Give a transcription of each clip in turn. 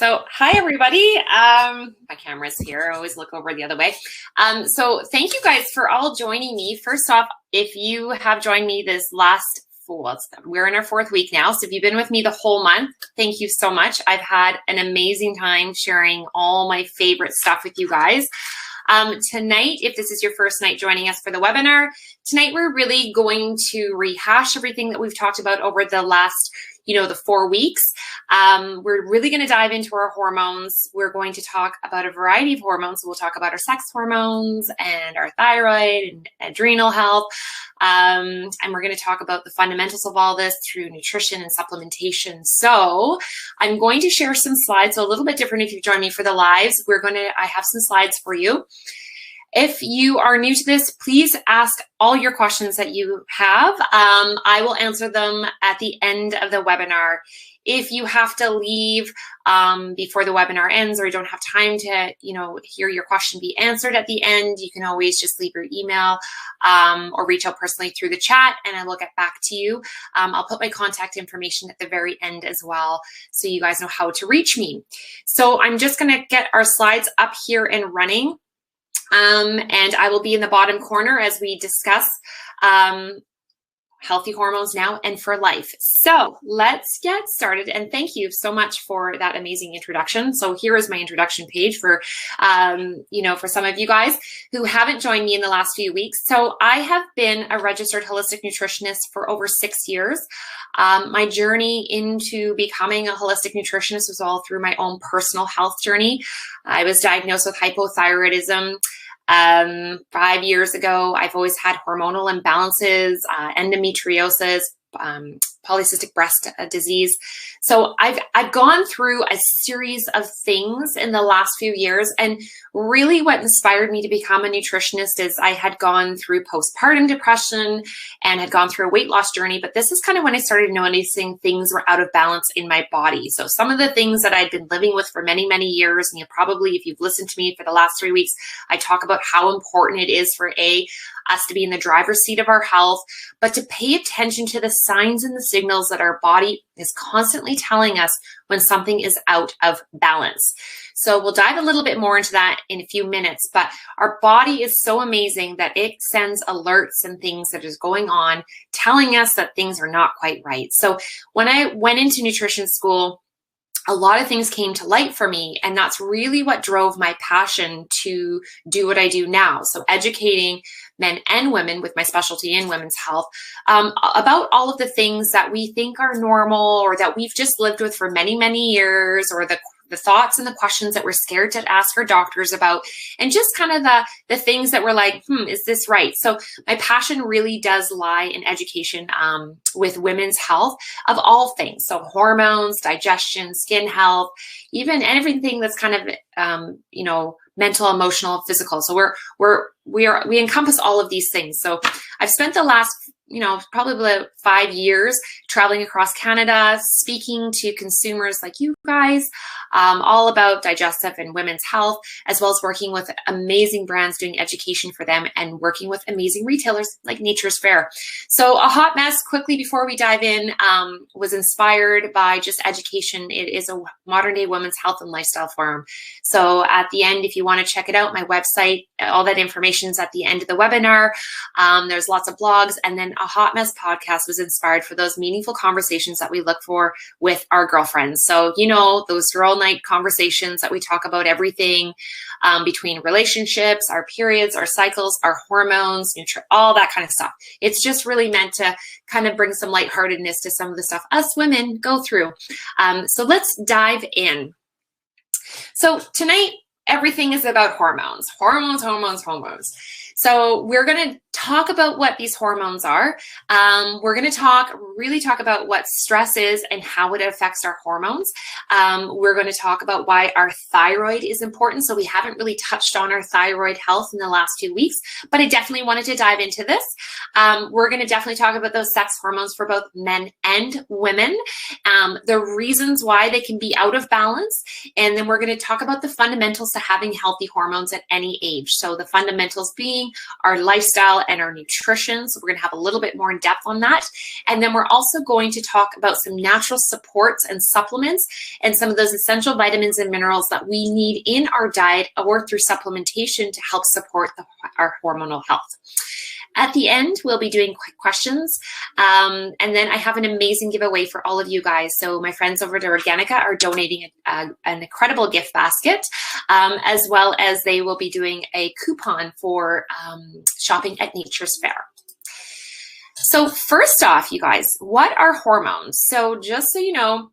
So, hi everybody. My camera's here. I always look over the other way. So thank you guys for all joining me. First off, if you have joined me this last we're in our 4th week now. So if you've been with me the whole month, thank you so much. I've had an amazing time sharing all my favorite stuff with you guys. Tonight, if this is your first night joining us for the webinar, tonight we're really going to rehash everything that we've talked about over the last the 4 weeks. We're really going to dive into our hormones. We're going to talk about a variety of hormones. We'll talk about our sex hormones and our thyroid and adrenal health. And we're going to talk about the fundamentals of all this through nutrition and supplementation. So I'm going to share some slides. So a little bit different if you've joined me for the lives. I have some slides for you. If you are new to this, please ask all your questions that you have. I will answer them at the end of the webinar. If you have to leave before the webinar ends or you don't have time to, hear your question be answered at the end, you can always just leave your email or reach out personally through the chat and I will get back to you. I'll put my contact information at the very end as well so you guys know how to reach me. So I'm just going to get our slides up here and running. And I will be in the bottom corner as we discuss healthy hormones now and for life. So let's get started. And thank you so much for that amazing introduction. So here is my introduction page for, for some of you guys who haven't joined me in the last few weeks. So I have been a registered holistic nutritionist for over 6 years. My journey into becoming a holistic nutritionist was all through my own personal health journey. I was diagnosed with hypothyroidism 5 years ago. I've always had hormonal imbalances, endometriosis, polycystic breast disease. So I've gone through a series of things in the last few years, and really what inspired me to become a nutritionist is I had gone through postpartum depression and had gone through a weight loss journey, but this is kind of when I started noticing things were out of balance in my body. So some of the things that I'd been living with for many, many years, and if you've listened to me for the last 3 weeks, I talk about how important it is for us to be in the driver's seat of our health, but to pay attention to the signs and the signals that our body is constantly telling us when something is out of balance. So we'll dive a little bit more into that in a few minutes, but our body is so amazing that it sends alerts and things that is going on, telling us that things are not quite right. So when I went into nutrition school, a lot of things came to light for me, and that's really what drove my passion to do what I do now. So educating men and women with my specialty in women's health about all of the things that we think are normal or that we've just lived with for many, many years, or the thoughts and the questions that we're scared to ask our doctors about, and just kind of the things that we're like, is this right? So my passion really does lie in education with women's health of all things. So hormones, digestion, skin health, even everything that's kind of, mental, emotional, physical. So we encompass all of these things. So I've spent the last probably about 5 years traveling across Canada, speaking to consumers like you guys, all about digestive and women's health, as well as working with amazing brands doing education for them and working with amazing retailers like Nature's Fair. So a hot mess quickly before we dive in was inspired by just education. It is a modern day women's health and lifestyle forum. So at the end, if you want to check it out, my website, all that information is at the end of the webinar. There's lots of blogs, and then a hot mess podcast was inspired for those meaningful conversations that we look for with our girlfriends. So, those girl night conversations that we talk about everything between relationships, our periods, our cycles, our hormones, all that kind of stuff. It's just really meant to kind of bring some lightheartedness to some of the stuff us women go through. So let's dive in. So tonight, everything is about hormones. So we're going to talk about what these hormones are. We're going to really talk about what stress is and how it affects our hormones. We're going to talk about why our thyroid is important. So we haven't really touched on our thyroid health in the last few weeks, but I definitely wanted to dive into this. We're going to definitely talk about those sex hormones for both men and women, the reasons why they can be out of balance. And then we're going to talk about the fundamentals to having healthy hormones at any age. So the fundamentals being eating, our lifestyle, and our nutrition. So we're going to have a little bit more in depth on that. And then we're also going to talk about some natural supports and supplements and some of those essential vitamins and minerals that we need in our diet or through supplementation to help support our hormonal health. At the end, we'll be doing quick questions. And then I have an amazing giveaway for all of you guys. So my friends over at Organica are donating an incredible gift basket, as well as they will be doing a coupon for shopping at Nature's Fair. So first off, you guys, what are hormones? So just so you know,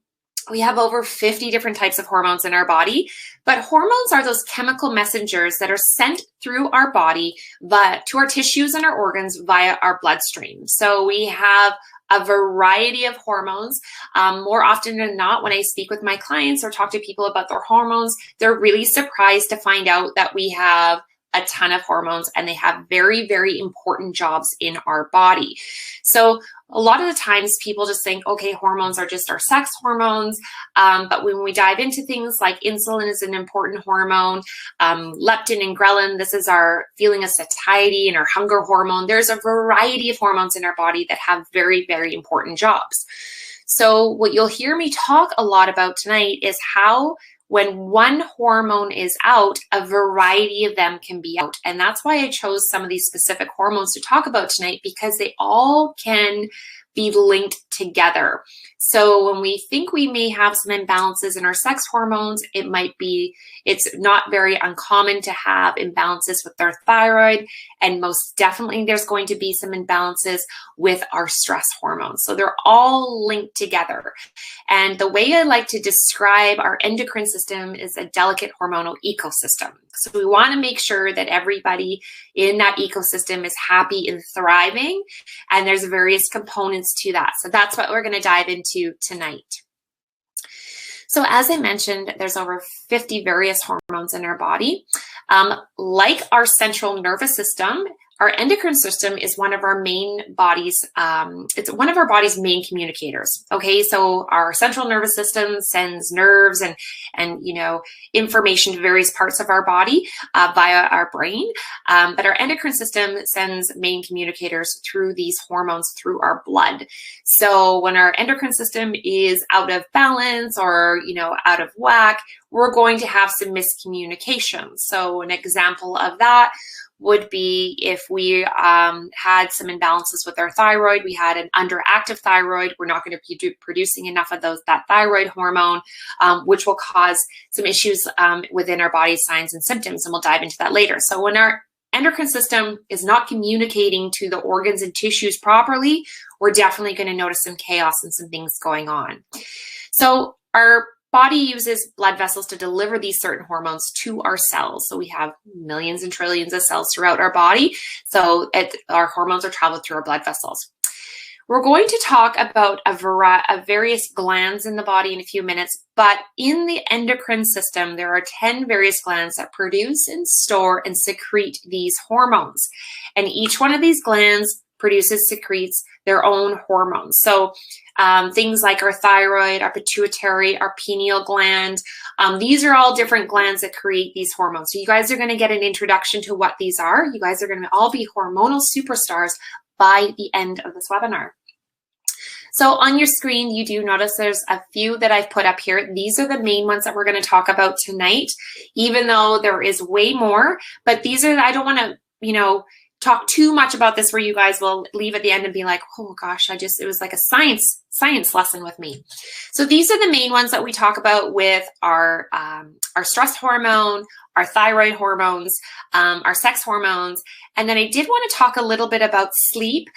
we have over 50 different types of hormones in our body, but hormones are those chemical messengers that are sent through our body to our tissues and our organs via our bloodstream. So we have a variety of hormones. More often than not, when I speak with my clients or talk to people about their hormones, they're really surprised to find out that we have a ton of hormones and they have very, very important jobs in our body. So a lot of the times people just think, okay, hormones are just our sex hormones. But when we dive into things like insulin is an important hormone, leptin and ghrelin, this is our feeling of satiety and our hunger hormone. There's a variety of hormones in our body that have very, very important jobs. So what you'll hear me talk a lot about tonight is how when one hormone is out, a variety of them can be out. And that's why I chose some of these specific hormones to talk about tonight, because they all can be linked together. So when we think we may have some imbalances in our sex hormones, it's not very uncommon to have imbalances with our thyroid. And most definitely there's going to be some imbalances with our stress hormones. So they're all linked together. And the way I like to describe our endocrine system is a delicate hormonal ecosystem. So we want to make sure that everybody in that ecosystem is happy and thriving. And there's various components to that. So that's what we're going to dive into tonight. So as I mentioned, there's over 50 various hormones in our body. Like our central nervous system, our endocrine system is one of our main bodies. It's one of our body's main communicators. Okay, so our central nervous system sends nerves and information to various parts of our body via our brain. But our endocrine system sends main communicators through these hormones through our blood. So when our endocrine system is out of balance or out of whack, we're going to have some miscommunication. So an example of that would be if we had some imbalances with our thyroid, we had an underactive thyroid, we're not going to be producing enough of that thyroid hormone, which will cause some issues within our body signs and symptoms, and we'll dive into that later. So when our endocrine system is not communicating to the organs and tissues properly, we're definitely going to notice some chaos and some things going on. So our body uses blood vessels to deliver these certain hormones to our cells. So we have millions and trillions of cells throughout our body. So our hormones are traveled through our blood vessels. We're going to talk about a variety of various glands in the body in a few minutes, but in the endocrine system, there are 10 various glands that produce and store and secrete these hormones. And each one of these glands secretes their own hormones. So things like our thyroid, our pituitary, our pineal gland, these are all different glands that create these hormones. So you guys are going to get an introduction to what these are. You guys are going to all be hormonal superstars by the end of this webinar. So on your screen, you do notice there's a few that I've put up here. These are the main ones that we're going to talk about tonight, even though there is way more, but these are, I don't want to, talk too much about this where you guys will leave at the end and be like, oh gosh, it was like a science lesson with me. So these are the main ones that we talk about with our stress hormone, our thyroid hormones, our sex hormones. And then I did want to talk a little bit about sleep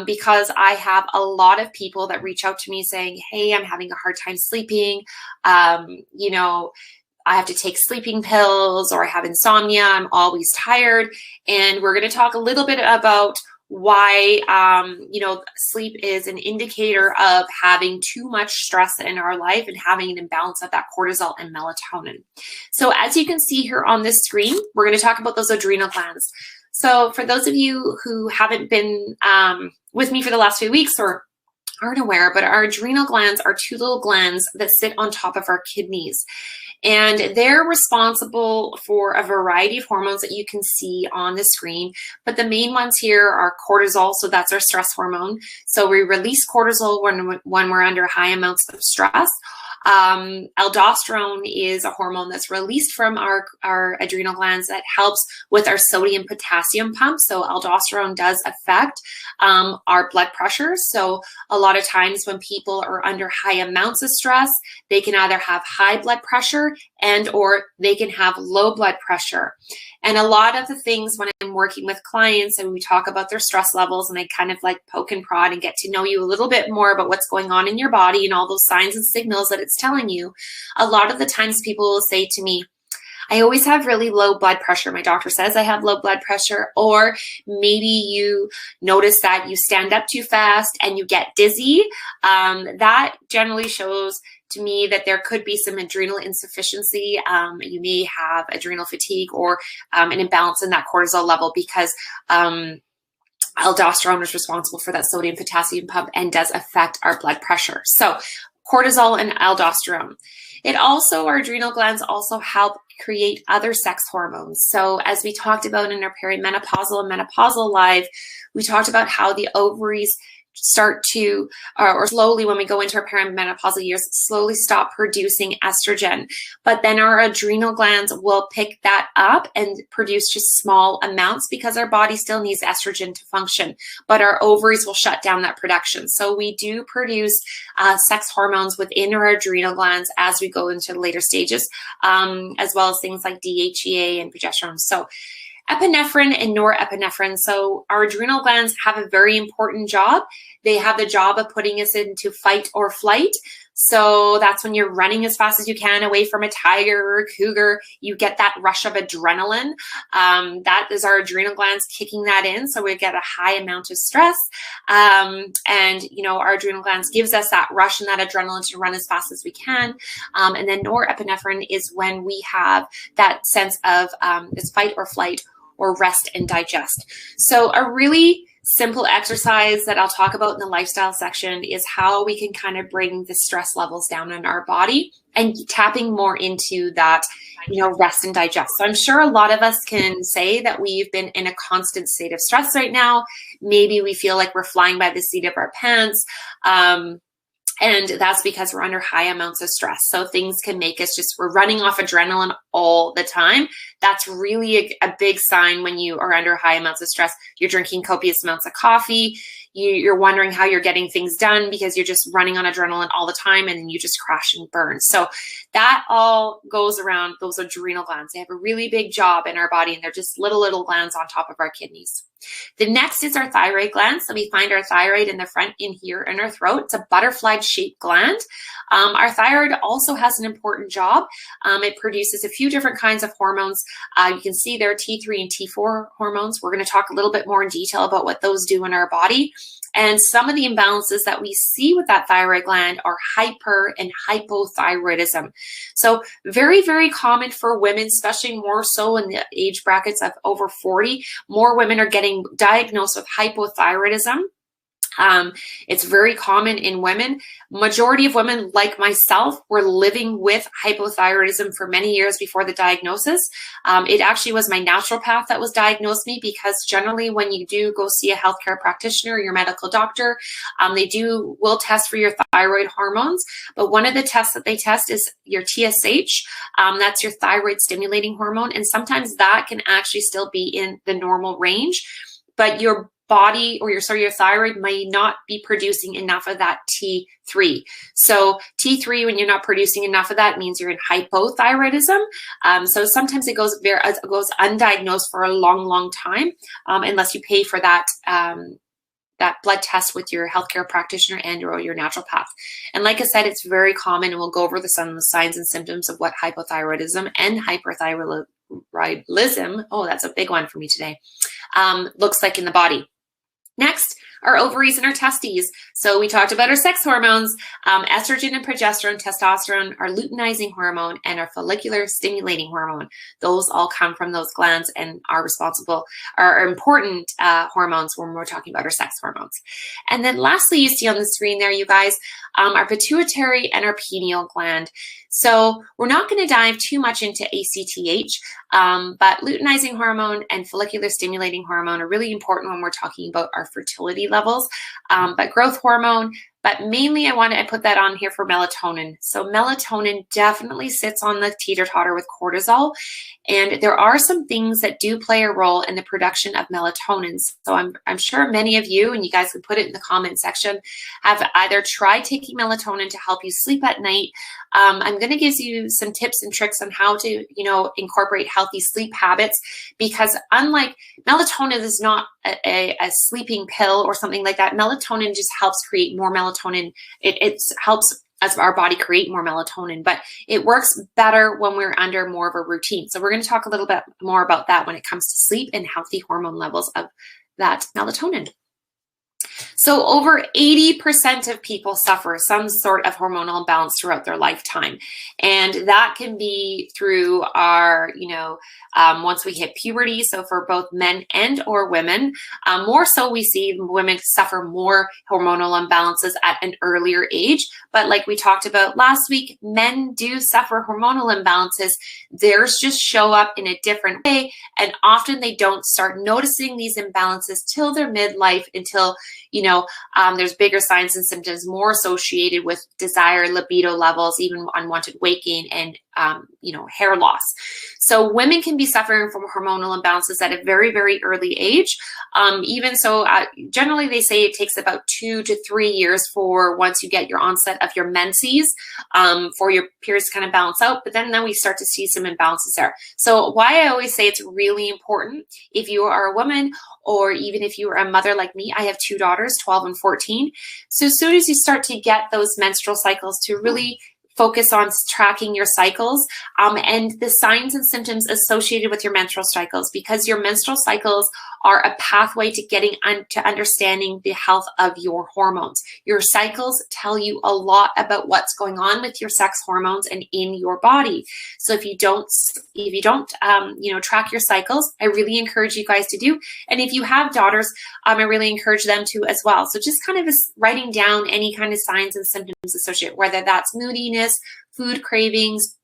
because I have a lot of people that reach out to me saying, hey, I'm having a hard time sleeping. I have to take sleeping pills or I have insomnia. I'm always tired. And we're going to talk a little bit about why, sleep is an indicator of having too much stress in our life and having an imbalance of that cortisol and melatonin. So as you can see here on this screen, we're going to talk about those adrenal glands. So for those of you who haven't been with me for the last few weeks or aren't aware, but our adrenal glands are two little glands that sit on top of our kidneys. And they're responsible for a variety of hormones that you can see on the screen. But the main ones here are cortisol, so that's our stress hormone. So we release cortisol when we're under high amounts of stress. Aldosterone is a hormone that's released from our adrenal glands that helps with our sodium potassium pump. So aldosterone does affect our blood pressure. So a lot of times when people are under high amounts of stress, they can either have high blood pressure and or they can have low blood pressure. And a lot of the things when I'm working with clients and we talk about their stress levels and I kind of like poke and prod and get to know you a little bit more about what's going on in your body and all those signs and signals that it's telling you, a lot of the times people will say to me, I always have really low blood pressure. My doctor says I have low blood pressure. Or maybe you notice that you stand up too fast and you get dizzy. That generally shows to me that there could be some adrenal insufficiency. You may have adrenal fatigue or an imbalance in that cortisol level because aldosterone is responsible for that sodium potassium pump and does affect our blood pressure. So cortisol and aldosterone. Our adrenal glands also help create other sex hormones. So as we talked about in our perimenopausal and menopausal live, we talked about how the ovaries start to, or slowly when we go into our perimenopausal years, slowly stop producing estrogen. But then our adrenal glands will pick that up and produce just small amounts because our body still needs estrogen to function. But our ovaries will shut down that production. So we do produce sex hormones within our adrenal glands as we go into the later stages, as well as things like DHEA and progesterone. So epinephrine and norepinephrine. So our adrenal glands have a very important job. They have the job of putting us into fight or flight. So that's when you're running as fast as you can away from a tiger or a cougar. You get that rush of adrenaline. That is our adrenal glands kicking that in. So we get a high amount of stress. And, our adrenal glands gives us that rush and that adrenaline to run as fast as we can. And then norepinephrine is when we have that sense of it's fight or flight or rest and digest. So a really simple exercise that I'll talk about in the lifestyle section is how we can kind of bring the stress levels down in our body and tapping more into that, rest and digest. So I'm sure a lot of us can say that we've been in a constant state of stress right now. Maybe we feel like we're flying by the seat of our pants. And that's because we're under high amounts of stress. So things can make us we're running off adrenaline all the time. That's really a big sign when you are under high amounts of stress. You're drinking copious amounts of coffee. You're wondering how you're getting things done because you're just running on adrenaline all the time and then you just crash and burn. So that all goes around those adrenal glands. They have a really big job in our body and they're just little glands on top of our kidneys. The next is our thyroid gland. So we find our thyroid in the front in here in our throat. It's a butterfly shaped gland. Our thyroid also has an important job. It produces a few different kinds of hormones. You can see there are T3 and T4 hormones. We're going to talk a little bit more in detail about what those do in our body. And some of the imbalances that we see with that thyroid gland are hyper and hypothyroidism. So very, very common for women, especially more so in the age brackets of over 40. More women are getting diagnosed with hypothyroidism. It's very common in women. Majority of women, like myself, were living with hypothyroidism for many years before the diagnosis. It actually was my naturopath that was diagnosed me because generally when you do go see a healthcare practitioner or your medical doctor, they will test for your thyroid hormones. But one of the tests that they test is your TSH. That's your thyroid stimulating hormone. And sometimes that can actually still be in the normal range, but your body or your thyroid may not be producing enough of that T3. So T3, when you're not producing enough of that, means you're in hypothyroidism. So sometimes it goes undiagnosed for a long time, unless you pay for that blood test with your healthcare practitioner and or your naturopath. And like I said, it's very common, and we'll go over the signs and symptoms of what hypothyroidism and hyperthyroidism, oh, that's a big one for me today, looks like in the body. Next, our ovaries and our testes. So we talked about our sex hormones, estrogen and progesterone, testosterone, our luteinizing hormone, and our follicular stimulating hormone. Those all come from those glands and are important hormones when we're talking about our sex hormones. And then lastly, you see on the screen there, you guys, our pituitary and our pineal gland. So we're not going to dive too much into ACTH, but luteinizing hormone and follicular stimulating hormone are really important when we're talking about our fertility levels, but growth hormone. But mainly I put that on here for melatonin. So melatonin definitely sits on the teeter-totter with cortisol. And there are some things that do play a role in the production of melatonin. So I'm sure many of you, and you guys can put it in the comment section, have either tried taking melatonin to help you sleep at night. I'm going to give you some tips and tricks on how to, incorporate healthy sleep habits, because unlike melatonin is not a sleeping pill or something like that. Melatonin just helps create more melatonin. It helps as our body create more melatonin, but it works better when we're under more of a routine. So we're going to talk a little bit more about that when it comes to sleep and healthy hormone levels of that melatonin. So over 80% of people suffer some sort of hormonal imbalance throughout their lifetime. And that can be through our, once we hit puberty. So for both men and or women, more so we see women suffer more hormonal imbalances at an earlier age. But like we talked about last week, men do suffer hormonal imbalances. Theirs just show up in a different way. And often they don't start noticing these imbalances till their midlife, until there's bigger signs and symptoms more associated with desire, libido levels, even unwanted weight gain, and hair loss. So women can be suffering from hormonal imbalances at a very, very early age. Even so, generally they say it takes about 2 to 3 years for once you get your onset of your menses, for your periods to kind of balance out. But then we start to see some imbalances there. So why I always say it's really important, if you are a woman, or even if you are a mother like me, I have 2 daughters, 12 and 14. So as soon as you start to get those menstrual cycles, to really focus on tracking your cycles and the signs and symptoms associated with your menstrual cycles, because your menstrual cycles are a pathway to getting to understanding the health of your hormones. Your cycles tell you a lot about what's going on with your sex hormones and in your body. So if you don't track your cycles, I really encourage you guys to do. And if you have daughters, I really encourage them to as well. So just kind of writing down any kind of signs and symptoms associated, whether that's moodiness, food cravings,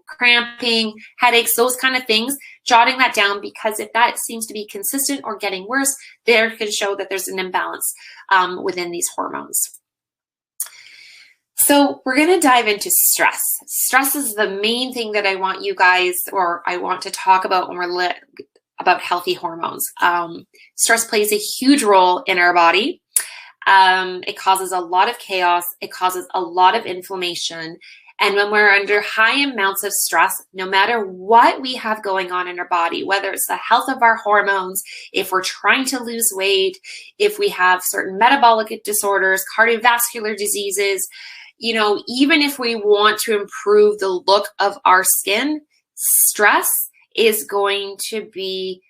cramping, headaches, those kind of things, jotting that down, because if that seems to be consistent or getting worse, there can show that there's an imbalance within these hormones. So we're going to dive into stress. Stress is the main thing that I want you guys, or I want to talk about when we're about healthy hormones. Stress plays a huge role in our body. It causes a lot of chaos. It causes a lot of inflammation. And when we're under high amounts of stress, no matter what we have going on in our body, whether it's the health of our hormones, if we're trying to lose weight, if we have certain metabolic disorders, cardiovascular diseases, even if we want to improve the look of our skin, stress is going to be,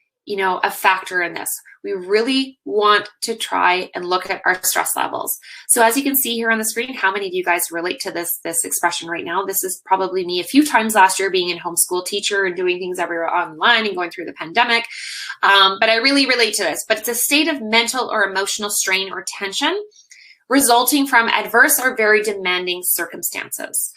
a factor in this. We really want to try and look at our stress levels. So as you can see here on the screen, how many of you guys relate to this expression right now? This is probably me a few times last year, being a homeschool teacher and doing things everywhere online and going through the pandemic. But I really relate to this. But it's a state of mental or emotional strain or tension resulting from adverse or very demanding circumstances.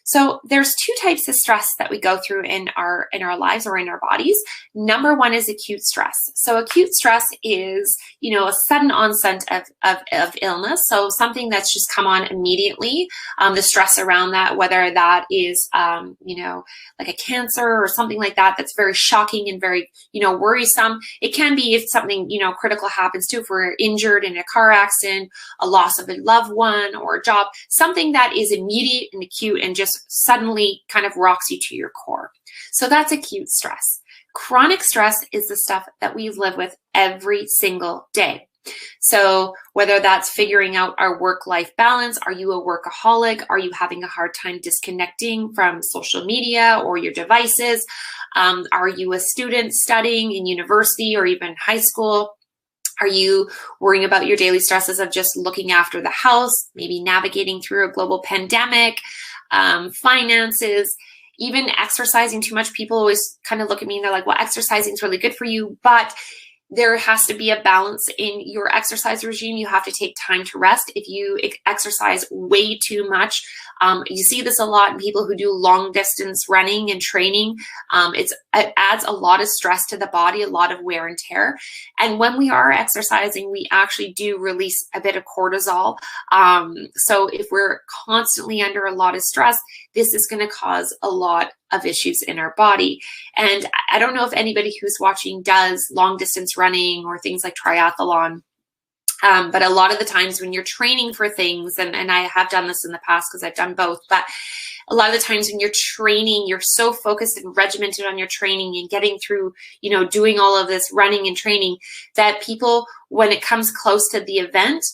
So there's 2 types of stress that we go through in our lives or in our bodies. Number 1 is acute stress. So acute stress is, a sudden onset of illness. So something that's just come on immediately. The stress around that, whether that is, like a cancer or something like that, that's very shocking and very, worrisome. It can be if something, critical happens too, if we're injured in a car accident, a loss of a loved one or a job, something that is immediate and acute and just suddenly kind of rocks you to your core. So that's acute stress. Chronic stress is the stuff that we live with every single day. So whether that's figuring out our work-life balance, are you a workaholic? Are you having a hard time disconnecting from social media or your devices? Are you a student studying in university or even high school? Are you worrying about your daily stresses of just looking after the house, maybe navigating through a global pandemic, finances, even exercising too much? People always kind of look at me and they're like, well, exercising is really good for you, but there has to be a balance in your exercise regime. You have to take time to rest. If you exercise way too much, you see this a lot in people who do long distance running and training. It adds a lot of stress to the body, a lot of wear and tear. And when we are exercising, we actually do release a bit of cortisol. So if we're constantly under a lot of stress, this is going to cause a lot of issues in our body. And I don't know if anybody who's watching does long distance running or things like triathlon. But a lot of the times when you're training for things, and I have done this in the past because I've done both, but a lot of the times when you're training, you're so focused and regimented on your training and getting through, doing all of this running and training, that people, when it comes close to the event,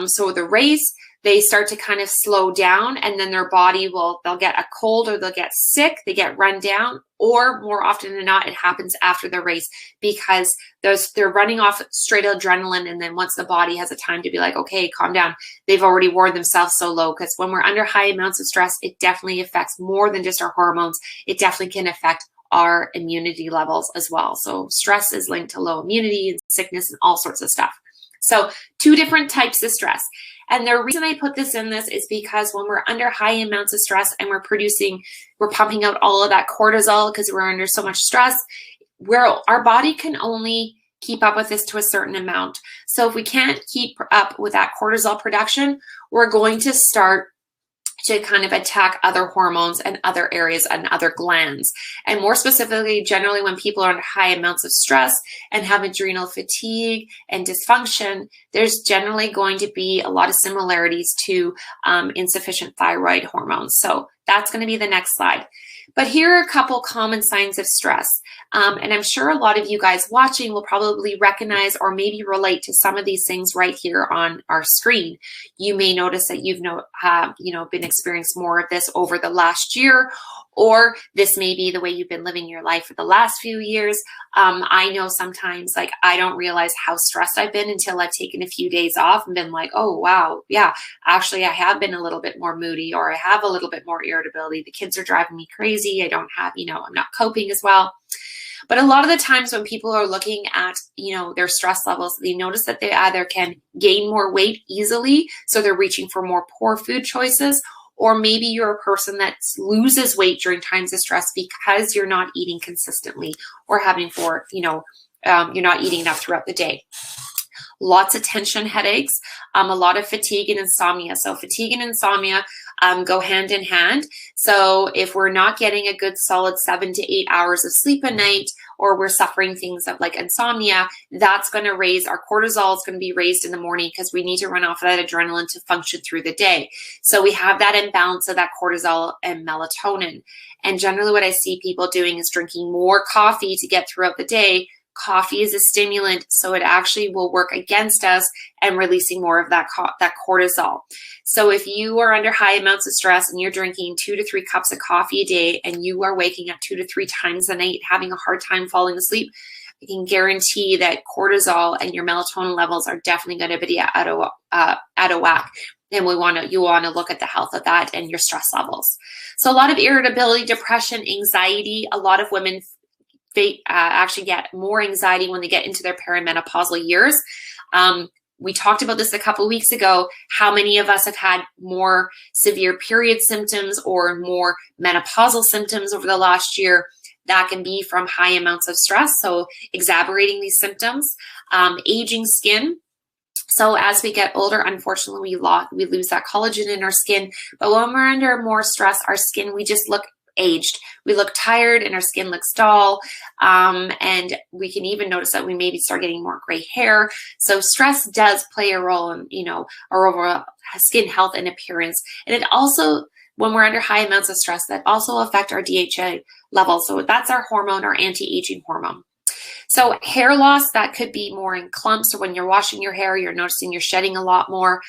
so the race, they start to kind of slow down, and then their body they'll get a cold or they'll get sick, they get run down, or more often than not, it happens after the race because they're running off straight adrenaline. And then once the body has a time to be like, okay, calm down, they've already worn themselves so low. Because when we're under high amounts of stress, it definitely affects more than just our hormones. It definitely can affect our immunity levels as well. So stress is linked to low immunity and sickness and all sorts of stuff. So 2 different types of stress. And the reason I put this in this is because when we're under high amounts of stress and we're pumping out all of that cortisol because we're under so much stress, our body can only keep up with this to a certain amount. So if we can't keep up with that cortisol production, we're going to start to kind of attack other hormones and other areas and other glands. And more specifically, generally when people are under high amounts of stress and have adrenal fatigue and dysfunction, there's generally going to be a lot of similarities to insufficient thyroid hormones. So that's going to be the next slide. But here are a couple common signs of stress. And I'm sure a lot of you guys watching will probably recognize or maybe relate to some of these things right here on our screen. You may notice that you've been experiencing more of this over the last year, or this may be the way you've been living your life for the last few years. I know sometimes I don't realize how stressed I've been until I've taken a few days off and been like, oh, wow, yeah, actually I have been a little bit more moody, or I have a little bit more irritability. The kids are driving me crazy. I don't have, I'm not coping as well. But a lot of the times when people are looking at, their stress levels, they notice that they either can gain more weight easily, so they're reaching for more poor food choices, or maybe you're a person that loses weight during times of stress because you're not eating consistently or you're not eating enough throughout the day. Lots of tension headaches, a lot of fatigue and insomnia. So fatigue and insomnia go hand in hand. So if we're not getting a good solid 7 to 8 hours of sleep a night, or we're suffering things of like insomnia, that's going to raise our cortisol. Is going to be raised in the morning because we need to run off of that adrenaline to function through the day. So we have that imbalance of that cortisol and melatonin. And generally what I see people doing is drinking more coffee to get throughout the day. Coffee is a stimulant, so it actually will work against us and releasing more of that cortisol. So if you are under high amounts of stress and you're drinking 2 to 3 cups of coffee a day and you are waking up 2 to 3 times a night having a hard time falling asleep, I can guarantee that cortisol and your melatonin levels are definitely going to be out of whack. And you want to look at the health of that and your stress levels. So a lot of irritability, depression, anxiety. A lot of women actually get more anxiety when they get into their perimenopausal years. We talked about this a couple of weeks ago, how many of us have had more severe period symptoms or more menopausal symptoms over the last year. That can be from high amounts of stress, so exacerbating these symptoms. Aging skin. So as we get older, unfortunately, we lose that collagen in our skin. But when we're under more stress, our skin, we just look aged. We look tired and our skin looks dull. And we can even notice that we maybe start getting more gray hair. So stress does play a role in, our overall skin health and appearance. And it also, when we're under high amounts of stress, that also affect our DHA levels. So that's our hormone, our anti-aging hormone. So hair loss, that could be more in clumps, or when you're washing your hair, you're noticing you're shedding a lot more.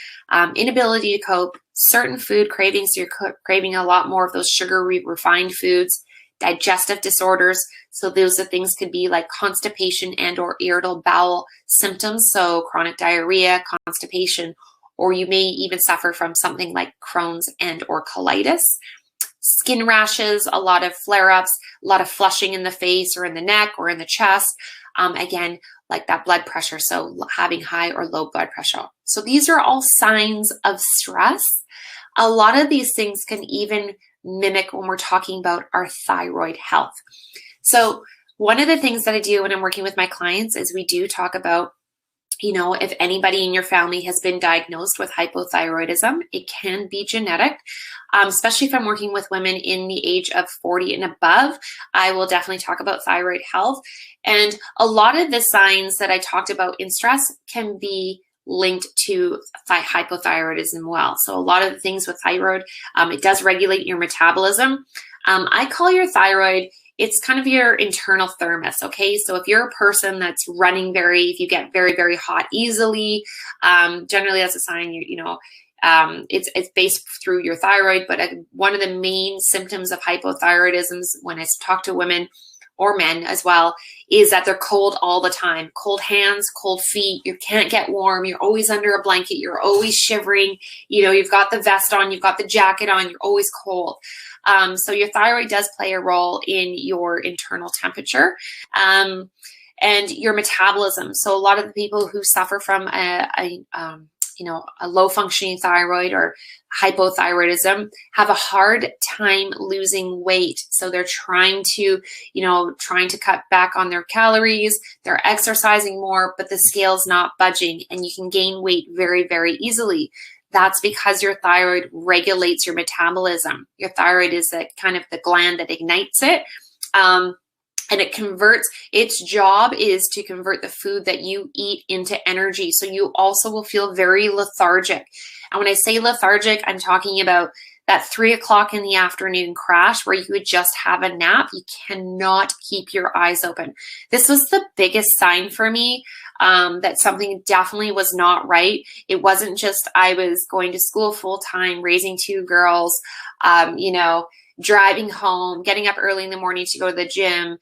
Inability to cope, certain food cravings, so you're craving a lot more of those sugary refined foods. digestive disorders. So those are things could be like constipation and or irritable bowel symptoms. So chronic diarrhea, constipation, or you may even suffer from something like Crohn's and or colitis. Skin rashes, a lot of flare-ups, a lot of flushing in the face or in the neck or in the chest. Again, like that blood pressure, so having high or low blood pressure. So these are all signs of stress. A lot of these things can even mimic when we're talking about our thyroid health. So one of the things that I do when I'm working with my clients is we do talk about, if anybody in your family has been diagnosed with hypothyroidism, it can be genetic, especially if I'm working with women in the age of 40 and above. I will definitely talk about thyroid health. And a lot of the signs that I talked about in stress can be linked to hypothyroidism well. So a lot of the things with thyroid, it does regulate your metabolism. I call your thyroid, it's kind of your internal thermos, okay? So if you're a person that's running if you get very, very hot easily, generally that's a sign it's based through your thyroid. But one of the main symptoms of hypothyroidism when I talk to women or men as well is that they're cold all the time. Cold hands, cold feet, you can't get warm, you're always under a blanket, you're always shivering, you've got the vest on, you've got the jacket on, you're always cold. So your thyroid does play a role in your internal temperature and your metabolism. So a lot of the people who suffer from a low functioning thyroid or hypothyroidism have a hard time losing weight. So they're trying to cut back on their calories, they're exercising more, but the scale's not budging and you can gain weight very, very easily. That's because your thyroid regulates your metabolism. Your thyroid is the gland that ignites it. And its job is to convert the food that you eat into energy. So you also will feel very lethargic. And when I say lethargic, I'm talking about that 3 o'clock in the afternoon crash where you would just have a nap. You cannot keep your eyes open. This was the biggest sign for me that something definitely was not right. It wasn't just I was going to school full time, raising 2 girls, driving home, getting up early in the morning to go to the gym.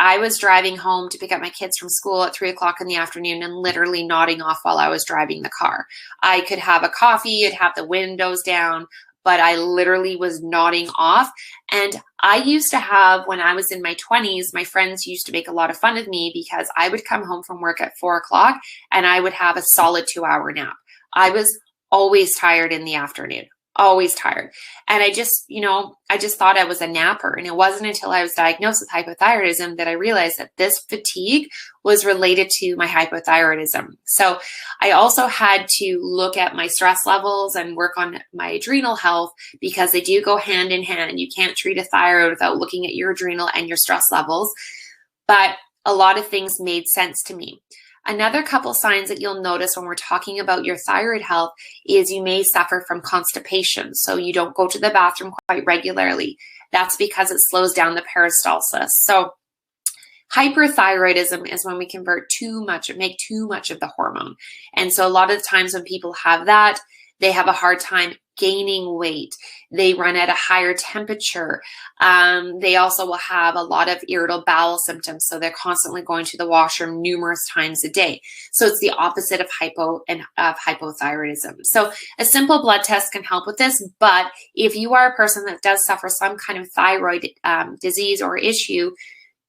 I was driving home to pick up my kids from school at 3 o'clock in the afternoon and literally nodding off while I was driving the car. I could have a coffee, I'd have the windows down, but I literally was nodding off. And I used to have, when I was in my 20s, my friends used to make a lot of fun of me because I would come home from work at 4 o'clock and I would have a solid 2-hour nap. I was always tired in the afternoon. Always tired. And I just thought I was a napper. And it wasn't until I was diagnosed with hypothyroidism that I realized that this fatigue was related to my hypothyroidism. So I also had to look at my stress levels and work on my adrenal health because they do go hand in hand. You can't treat a thyroid without looking at your adrenal and your stress levels. But a lot of things made sense to me. Another couple signs that you'll notice when we're talking about your thyroid health is you may suffer from constipation. So you don't go to the bathroom quite regularly. That's because it slows down the peristalsis. So hyperthyroidism is when we make too much of the hormone. And so a lot of the times when people have that, they have a hard time gaining weight. They run at a higher temperature. They also will have a lot of irritable bowel symptoms. So they're constantly going to the washroom numerous times a day. So it's the opposite of hypothyroidism. So a simple blood test can help with this. But if you are a person that does suffer some kind of thyroid disease or issue,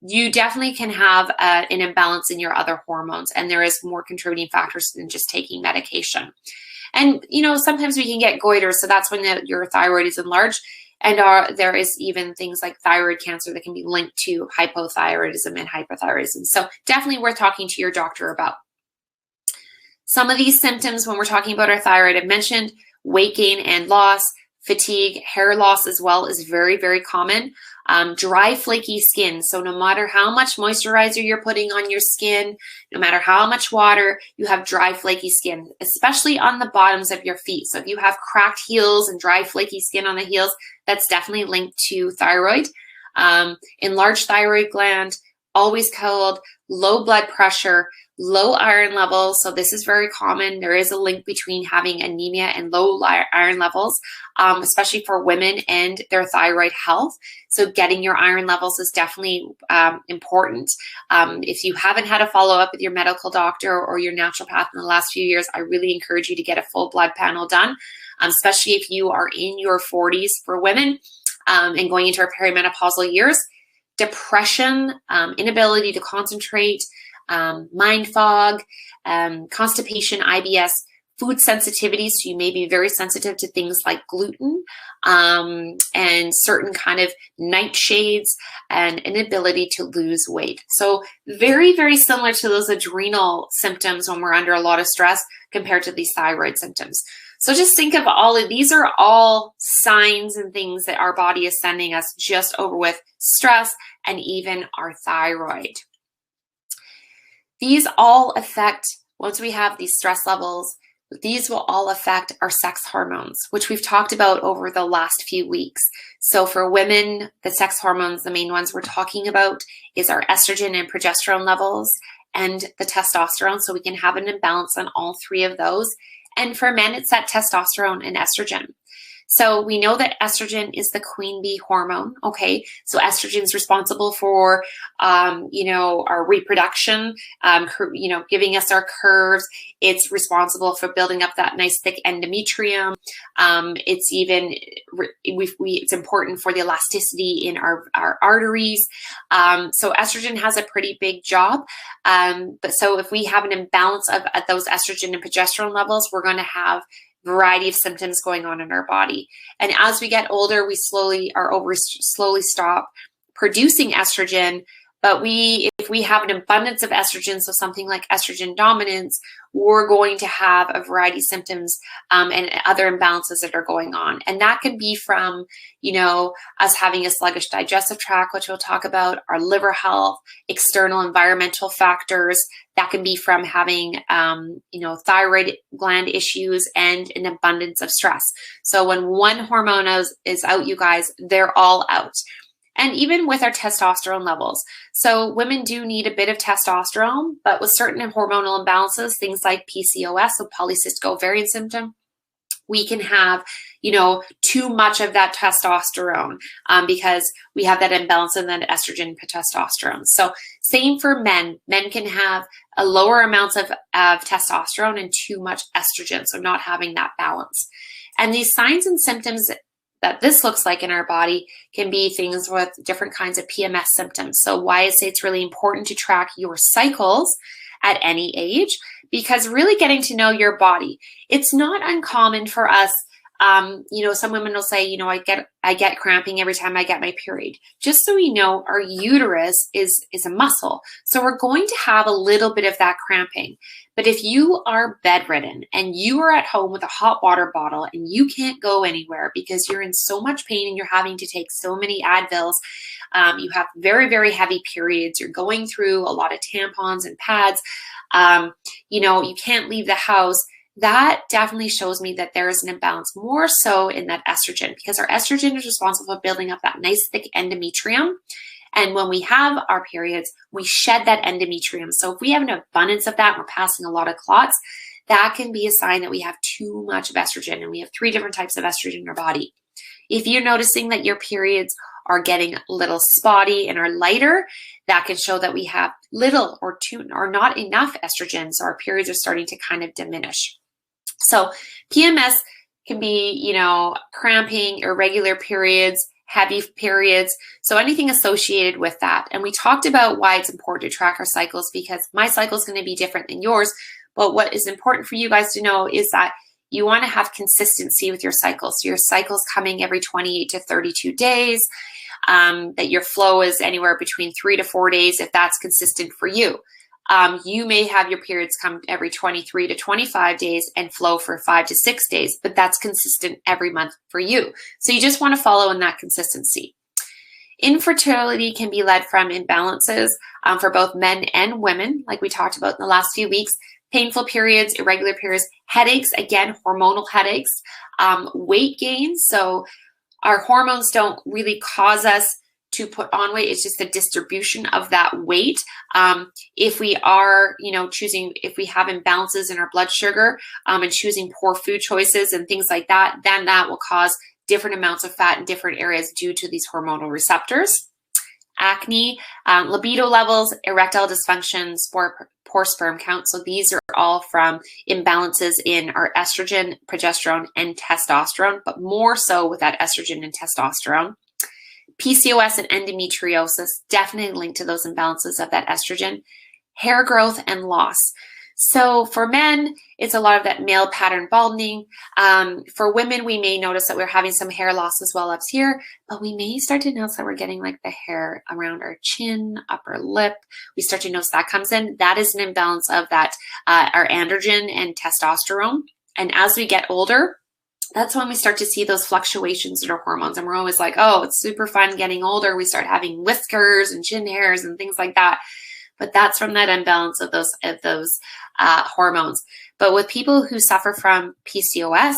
you definitely can have an imbalance in your other hormones. And there is more contributing factors than just taking medication. And, sometimes we can get goiter. So that's when your thyroid is enlarged. And there is even things like thyroid cancer that can be linked to hypothyroidism and hyperthyroidism. So definitely worth talking to your doctor about. Some of these symptoms when we're talking about our thyroid, I've mentioned weight gain and loss, fatigue, hair loss as well is very, very common. Dry, flaky skin. So no matter how much moisturizer you're putting on your skin, no matter how much water, you have dry, flaky skin, especially on the bottoms of your feet. So if you have cracked heels and dry, flaky skin on the heels, that's definitely linked to thyroid. Enlarged thyroid gland, always cold, low blood pressure, low iron levels. So this is very common. There is a link between having anemia and low iron levels, especially for women and their thyroid health. So getting your iron levels is definitely important. If you haven't had a follow-up with your medical doctor or your naturopath in the last few years, I really encourage you to get a full blood panel done, especially if you are in your 40s for women and going into our perimenopausal years. Depression, inability to concentrate, mind fog, constipation, IBS, food sensitivity. So you may be very sensitive to things like gluten and certain kind of nightshades, and inability to lose weight. So very, very similar to those adrenal symptoms when we're under a lot of stress compared to these thyroid symptoms. So just think of all of these are all signs and things that our body is sending us just over with stress and even our thyroid. These all affect, once we have these stress levels, these will all affect our sex hormones, which we've talked about over the last few weeks. So for women, the sex hormones, the main ones we're talking about is our estrogen and progesterone levels and the testosterone. So we can have an imbalance on all three of those. And for men, it's that testosterone and estrogen. So we know that estrogen is the queen bee hormone, okay? So estrogen is responsible for, our reproduction, giving us our curves. It's responsible for building up that nice thick endometrium. It's important for the elasticity in our arteries. So estrogen has a pretty big job. But so if we have an imbalance of at those estrogen and progesterone levels, we're going to have variety of symptoms going on in our body. And as we get older, we slowly stop producing estrogen. But if we have an abundance of estrogen, so something like estrogen dominance, we're going to have a variety of symptoms and other imbalances that are going on. And that can be from, us having a sluggish digestive tract, which we'll talk about, our liver health, external environmental factors. That can be from having, thyroid gland issues and an abundance of stress. So when one hormone is out, you guys, they're all out. And even with our testosterone levels. So women do need a bit of testosterone, but with certain hormonal imbalances, things like PCOS, so polycystic ovarian syndrome, we can have, too much of that testosterone because we have that imbalance in that estrogen to testosterone. So same for men. Men can have a lower amounts of testosterone and too much estrogen, so not having that balance. And these signs and symptoms that this looks like in our body can be things with different kinds of PMS symptoms. So why I say it's really important to track your cycles at any age, because really getting to know your body, it's not uncommon for us. Some women will say, I get cramping every time I get my period. Just so you know, our uterus is a muscle. So we're going to have a little bit of that cramping. But if you are bedridden and you are at home with a hot water bottle and you can't go anywhere because you're in so much pain and you're having to take so many Advils, you have very, very heavy periods, you're going through a lot of tampons and pads, you can't leave the house, that definitely shows me that there is an imbalance more so in that estrogen, because our estrogen is responsible for building up that nice thick endometrium. And when we have our periods, we shed that endometrium. So if we have an abundance of that, we're passing a lot of clots, that can be a sign that we have too much of estrogen. And we have 3 different types of estrogen in our body. If you're noticing that your periods are getting a little spotty and are lighter, that can show that we have little or not enough estrogen. So our periods are starting to kind of diminish. So PMS can be, cramping, irregular periods, heavy periods, so anything associated with that. And we talked about why it's important to track our cycles, because my cycle is going to be different than yours. But what is important for you guys to know is that you want to have consistency with your cycles. So your cycle's coming every 28 to 32 days, that your flow is anywhere between 3 to 4 days, if that's consistent for you. You may have your periods come every 23 to 25 days and flow for 5 to 6 days, but that's consistent every month for you. So you just want to follow in that consistency. Infertility can be led from imbalances for both men and women, like we talked about in the last few weeks. Painful periods, irregular periods, headaches, again, hormonal headaches, weight gain. So our hormones don't really cause us to put on weight. It's just the distribution of that weight. If we are, if we have imbalances in our blood sugar and choosing poor food choices and things like that, then that will cause different amounts of fat in different areas due to these hormonal receptors. Acne, libido levels, erectile dysfunction, poor sperm count. So these are all from imbalances in our estrogen, progesterone, and testosterone, but more so with that estrogen and testosterone. PCOS and endometriosis definitely linked to those imbalances of that estrogen. Hair growth and loss. So for men, it's a lot of that male pattern balding. For women, we may notice that we're having some hair loss as well up here, but we may start to notice that we're getting like the hair around our chin, upper lip. We start to notice that comes in. That is an imbalance of that, our androgen and testosterone. And as we get older, that's when we start to see those fluctuations in our hormones. And we're always like, oh, it's super fun getting older. We start having whiskers and chin hairs and things like that. But that's from that imbalance of those hormones. But with people who suffer from PCOS,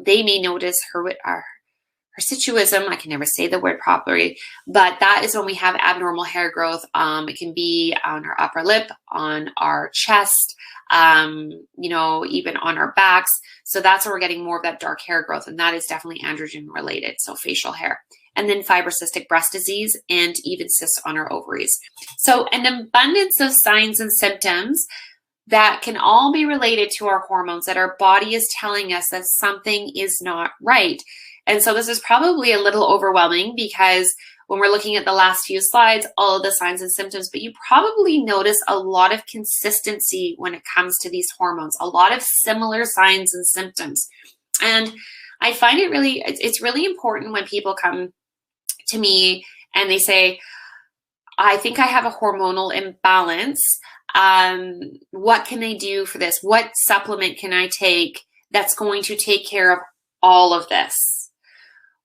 they may notice hirsutism. I can never say the word properly, but that is when we have abnormal hair growth. It can be on our upper lip, on our chest, even on our backs. So that's where we're getting more of that dark hair growth, and that is definitely androgen related, so facial hair. And then fibrocystic breast disease and even cysts on our ovaries. So an abundance of signs and symptoms that can all be related to our hormones, that our body is telling us that something is not right. And so this is probably a little overwhelming because when we're looking at the last few slides, all of the signs and symptoms, but you probably notice a lot of consistency when it comes to these hormones, a lot of similar signs and symptoms. And I find it's really important when people come to me and they say, I think I have a hormonal imbalance. What can I do for this? What supplement can I take that's going to take care of all of this?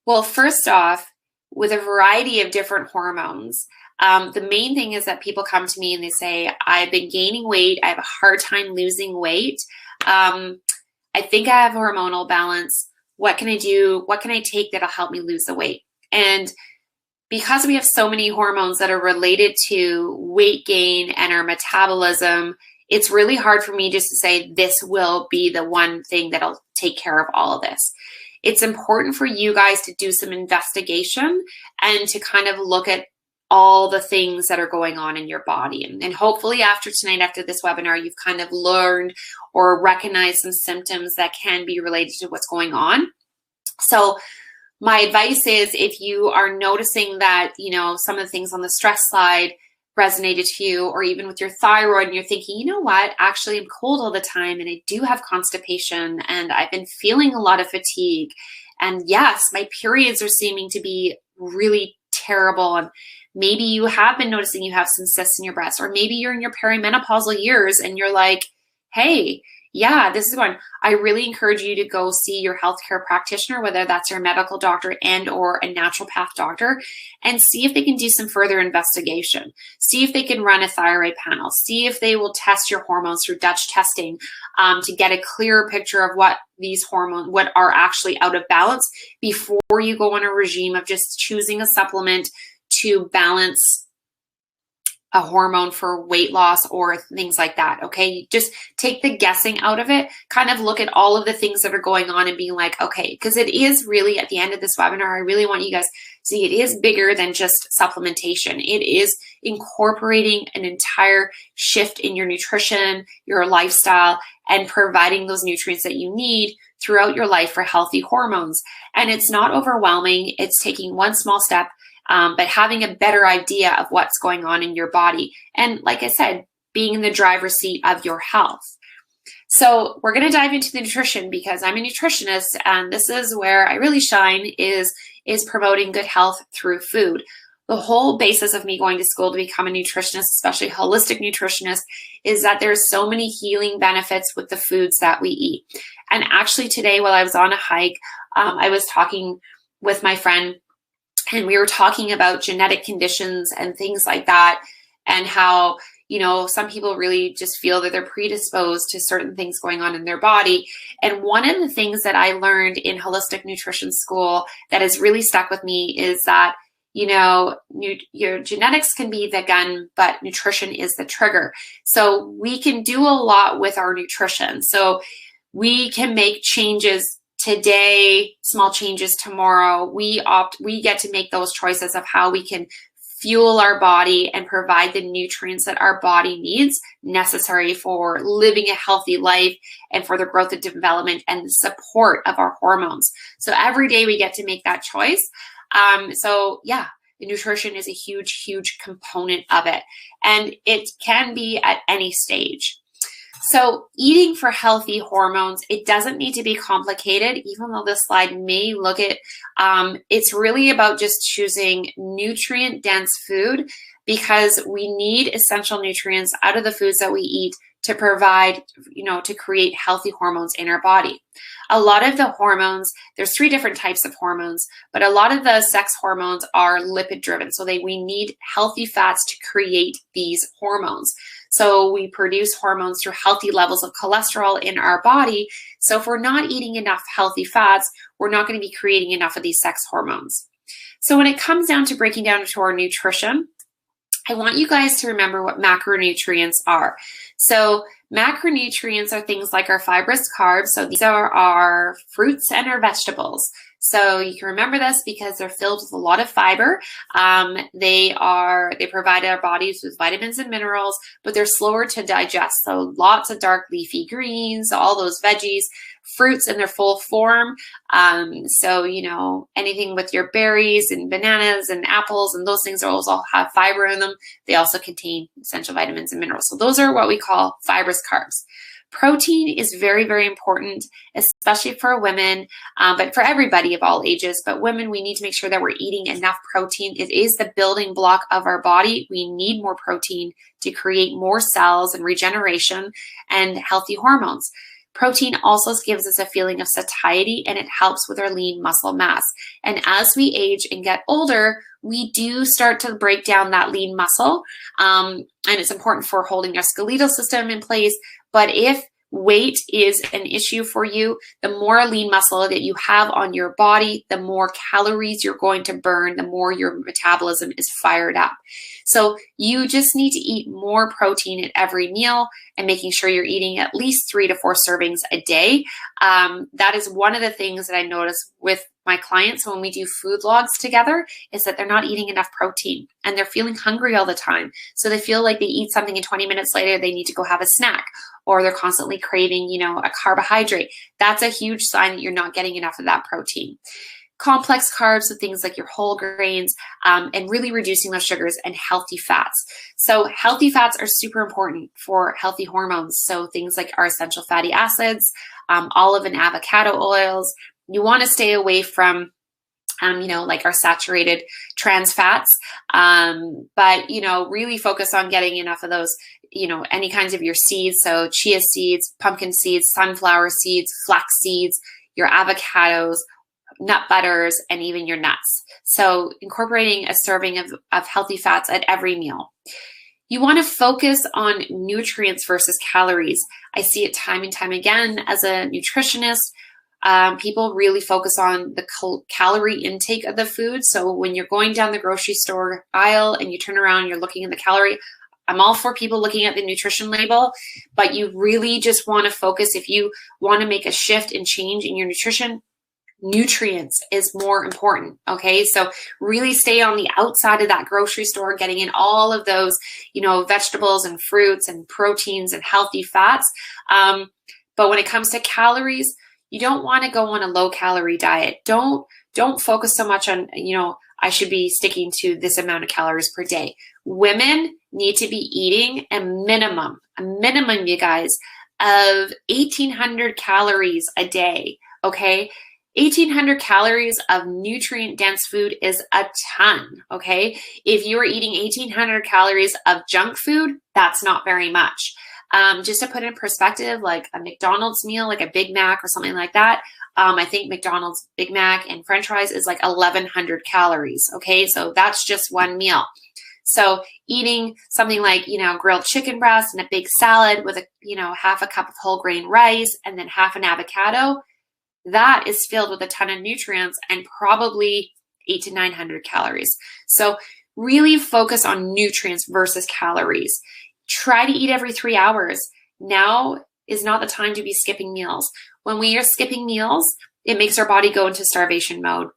Well, first off, with a variety of different hormones, the main thing is that people come to me and they say, I've been gaining weight. I have a hard time losing weight. I think I have hormonal balance. What can I do? What can I take that'll help me lose the weight? And because we have so many hormones that are related to weight gain and our metabolism, it's really hard for me just to say this will be the one thing that'll take care of all of this. It's important for you guys to do some investigation and to kind of look at all the things that are going on in your body. And hopefully after tonight, after this webinar, you've kind of learned or recognized some symptoms that can be related to what's going on. So my advice is, if you are noticing that, some of the things on the stress slide resonated to you, or even with your thyroid, and you're thinking, you know what, actually I'm cold all the time and I do have constipation and I've been feeling a lot of fatigue. And yes, my periods are seeming to be really terrible. And maybe you have been noticing you have some cysts in your breast, or maybe you're in your perimenopausal years and you're like, hey, yeah, this is going. I really encourage you to go see your healthcare practitioner, whether that's your medical doctor and or a naturopath doctor, and see if they can do some further investigation. See if they can run a thyroid panel. See if they will test your hormones through Dutch testing to get a clearer picture of what these hormones, what are actually out of balance, before you go on a regime of just choosing a supplement to balance a hormone for weight loss or things like that. Okay. Just take the guessing out of it. Kind of look at all of the things that are going on and being like, okay, because it is really, at the end of this webinar, I really want you guys to see it is bigger than just supplementation. It is incorporating an entire shift in your nutrition, your lifestyle, and providing those nutrients that you need throughout your life for healthy hormones. And it's not overwhelming. It's taking one small step, but having a better idea of what's going on in your body. And like I said, being in the driver's seat of your health. So we're going to dive into the nutrition, because I'm a nutritionist, and this is where I really shine, is promoting good health through food. The whole basis of me going to school to become a nutritionist, especially holistic nutritionist, is that there's so many healing benefits with the foods that we eat. And actually today, while I was on a hike, I was talking with my friend, and we were talking about genetic conditions and things like that, and how, some people really just feel that they're predisposed to certain things going on in their body. And one of the things that I learned in holistic nutrition school that has really stuck with me is that your genetics can be the gun, but nutrition is the trigger. So we can do a lot with our nutrition. So we can make changes today, small changes tomorrow. We get to make those choices of how we can fuel our body and provide the nutrients that our body needs, necessary for living a healthy life and for the growth and development and the support of our hormones. So every day we get to make that choice. The nutrition is a huge, huge component of it. And it can be at any stage. So eating for healthy hormones, it doesn't need to be complicated, even though this slide may look it. It's really about just choosing nutrient-dense food, because we need essential nutrients out of the foods that we eat to provide, to create healthy hormones in our body. A lot of the hormones, there's 3 different types of hormones, but a lot of the sex hormones are lipid driven. So we need healthy fats to create these hormones. So we produce hormones through healthy levels of cholesterol in our body. So if we're not eating enough healthy fats, we're not going to be creating enough of these sex hormones. So when it comes down to breaking down into our nutrition, I want you guys to remember what macronutrients are. So macronutrients are things like our fibrous carbs. So these are our fruits and our vegetables. So you can remember this because they're filled with a lot of fiber. They provide our bodies with vitamins and minerals, but they're slower to digest. So lots of dark leafy greens, all those veggies, fruits in their full form. Anything with your berries and bananas and apples and those things all have fiber in them. They also contain essential vitamins and minerals. So those are what we call fibrous carbs. Protein is very, very important, especially for women, but for everybody of all ages. But women, we need to make sure that we're eating enough protein. It is the building block of our body. We need more protein to create more cells and regeneration and healthy hormones. Protein also gives us a feeling of satiety, and it helps with our lean muscle mass. And as we age and get older, we do start to break down that lean muscle. And it's important for holding our skeletal system in place. But if weight is an issue for you, the more lean muscle that you have on your body, the more calories you're going to burn, the more your metabolism is fired up. So you just need to eat more protein at every meal and making sure you're eating at least 3 to 4 servings a day. That is one of the things that I notice with my clients when we do food logs together, is that they're not eating enough protein and they're feeling hungry all the time. So they feel like they eat something and 20 minutes later, they need to go have a snack, or they're constantly craving, a carbohydrate. That's a huge sign that you're not getting enough of that protein. Complex carbs, so things like your whole grains, and really reducing those sugars, and healthy fats. So healthy fats are super important for healthy hormones. So things like our essential fatty acids, olive and avocado oils. You want to stay away from like our saturated trans fats, but really focus on getting enough of those, any kinds of your seeds. So chia seeds, pumpkin seeds, sunflower seeds, flax seeds, your avocados, nut butters, and even your nuts. So incorporating a serving of healthy fats at every meal. You want to focus on nutrients versus calories. I see it time and time again as a nutritionist. People really focus on the calorie intake of the food. So when you're going down the grocery store aisle and you turn around, you're looking at the calorie. I'm all for people looking at the nutrition label, but you really just want to focus. If you want to make a shift and change in your nutrition, nutrients is more important. Okay. So really stay on the outside of that grocery store, getting in all of those, vegetables and fruits and proteins and healthy fats. But when it comes to calories, you don't want to go on a low calorie diet. Don't focus so much on, I should be sticking to this amount of calories per day. Women need to be eating a minimum, you guys, of 1,800 calories a day. Okay. 1,800 calories of nutrient dense food is a ton. Okay. If you are eating 1,800 calories of junk food, that's not very much. Just to put in perspective, like a McDonald's meal, like a Big Mac or something like that. I think McDonald's Big Mac and French fries is like 1,100 calories. Okay. So that's just one meal. So eating something like, grilled chicken breast and a big salad with half a cup of whole grain rice and then half an avocado, that is filled with a ton of nutrients and probably 8 to 900 calories. So really focus on nutrients versus calories. Try to eat every 3 hours. Now is not the time to be skipping meals. When we are skipping meals, it makes our body go into starvation mode.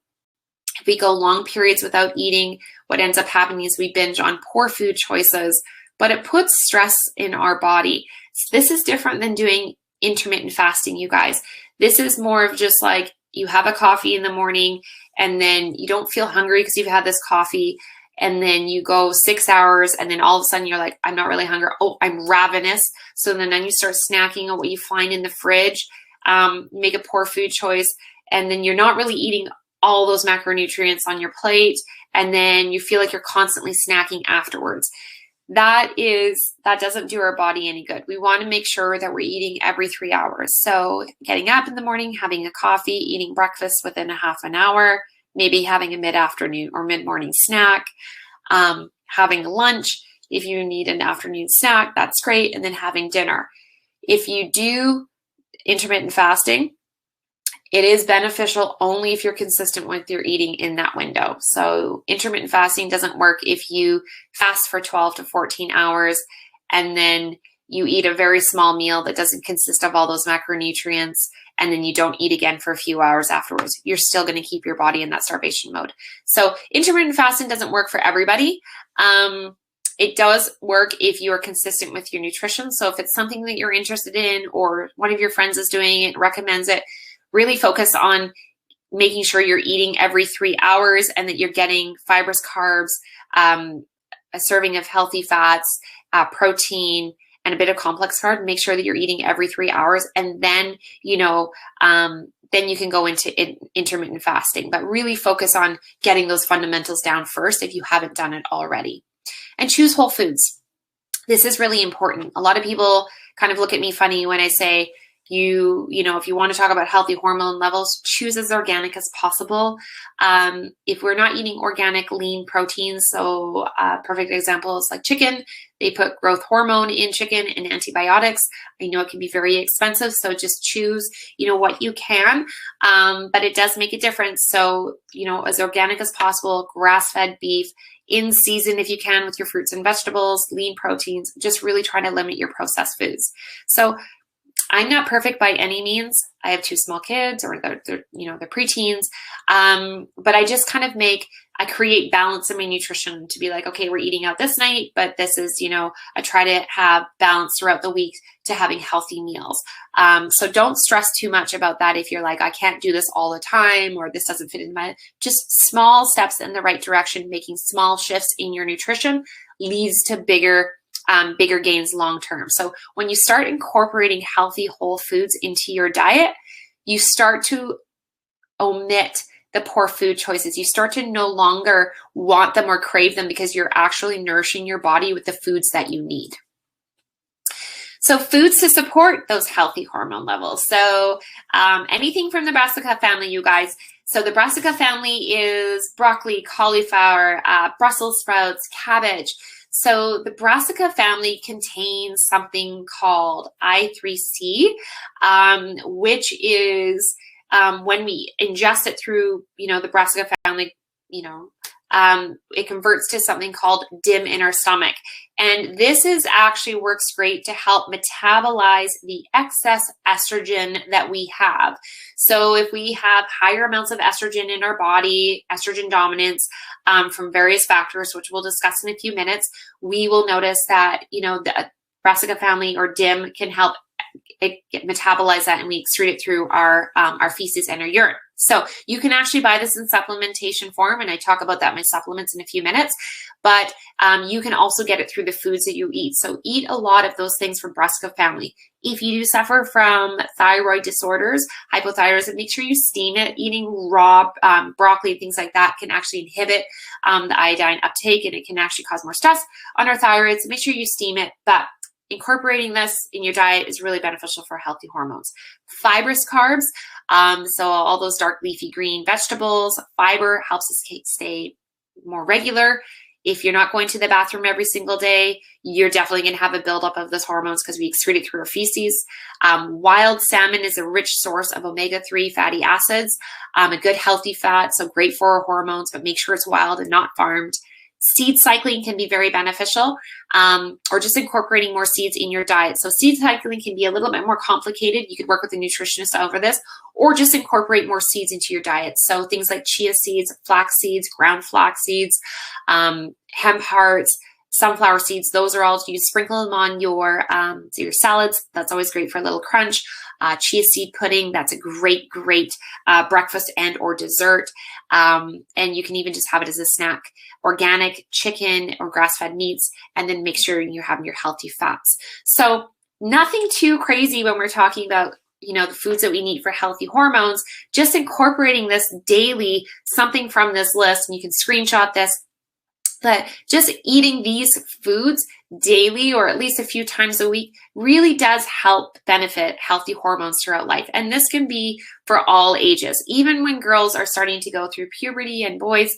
If we go long periods without eating, what ends up happening is we binge on poor food choices, but it puts stress in our body. So this is different than doing intermittent fasting, you guys. This is more of just like you have a coffee in the morning and then you don't feel hungry because you've had this coffee, and then you go 6 hours and then all of a sudden you're like, I'm not really hungry. Oh, I'm ravenous. So then you start snacking on what you find in the fridge, make a poor food choice, and then you're not really eating all those macronutrients on your plate, and then you feel like you're constantly snacking afterwards. That doesn't do our body any good. We want to make sure that we're eating every 3 hours. So getting up in the morning, having a coffee, eating breakfast within a half an hour, maybe having a mid-afternoon or mid-morning snack, having lunch. If you need an afternoon snack, that's great. And then having dinner. If you do intermittent fasting, it is beneficial only if you're consistent with your eating in that window. So intermittent fasting doesn't work if you fast for 12 to 14 hours and then you eat a very small meal that doesn't consist of all those macronutrients, and then you don't eat again for a few hours afterwards. You're still going to keep your body in that starvation mode. So intermittent fasting doesn't work for everybody. It does work if you are consistent with your nutrition. So if it's something that you're interested in, or one of your friends is doing it, recommends it, really focus on making sure you're eating every 3 hours and that you're getting fibrous carbs, a serving of healthy fats, protein, and a bit of complex carb. Make sure that you're eating every 3 hours, and then, then you can go into intermittent fasting, but really focus on getting those fundamentals down first if you haven't done it already. And choose whole foods. This is really important. A lot of people kind of look at me funny when I say, if you want to talk about healthy hormone levels, choose as organic as possible. If we're not eating organic lean proteins, so perfect examples like chicken, they put growth hormone in chicken and antibiotics. I know it can be very expensive, so just choose, what you can, but it does make a difference. So, as organic as possible, grass-fed beef, in season if you can with your fruits and vegetables, lean proteins, just really trying to limit your processed foods. So I'm not perfect by any means. I have 2 small kids, or they're preteens. But I just kind of I create balance in my nutrition to be like, okay, we're eating out this night, but this is, I try to have balance throughout the week to having healthy meals. So don't stress too much about that. If you're like, I can't do this all the time, or this doesn't fit in just small steps in the right direction, making small shifts in your nutrition leads to bigger gains long-term. So when you start incorporating healthy whole foods into your diet, you start to omit the poor food choices. You start to no longer want them or crave them because you're actually nourishing your body with the foods that you need. So foods to support those healthy hormone levels. So anything from the brassica family, you guys. So the brassica family is broccoli, cauliflower, Brussels sprouts, cabbage. So the brassica family contains something called I3C, which is when we ingest it through, the brassica family, it converts to something called DIM in our stomach. And this actually works great to help metabolize the excess estrogen that we have. So if we have higher amounts of estrogen in our body, estrogen dominance, from various factors, which we'll discuss in a few minutes, we will notice that, the brassica family or DIM can help metabolize that, and we excrete it through our feces and our urine. So you can actually buy this in supplementation form, and I talk about that in my supplements in a few minutes, but you can also get it through the foods that you eat. So eat a lot of those things from brassica family. If you do suffer from thyroid disorders, hypothyroidism, make sure you steam it. Eating raw broccoli and things like that can actually inhibit the iodine uptake, and it can actually cause more stress on our thyroid. So make sure you steam it, but incorporating this in your diet is really beneficial for healthy hormones. Fibrous carbs, so all those dark leafy green vegetables, fiber helps us stay more regular. If you're not going to the bathroom every single day, you're definitely going to have a buildup of those hormones because we excrete it through our feces. Wild salmon is a rich source of omega-3 fatty acids, a good healthy fat, so great for our hormones, but make sure it's wild and not farmed. Seed cycling can be very beneficial, or just incorporating more seeds in your diet. So seed cycling can be a little bit more complicated. You could work with a nutritionist over this, or just incorporate more seeds into your diet. So things like chia seeds, flax seeds, ground flax seeds, hemp hearts, sunflower seeds, those are all used. Sprinkle them on your salads. That's always great for a little crunch. Chia seed pudding, that's a great breakfast and or dessert. And you can even just have it as a snack. Organic chicken or grass-fed meats, and then make sure you're having your healthy fats. So nothing too crazy when we're talking about, the foods that we need for healthy hormones, just incorporating this daily, something from this list, and you can screenshot this. But just eating these foods daily or at least a few times a week really does help benefit healthy hormones throughout life. And this can be for all ages, even when girls are starting to go through puberty and boys,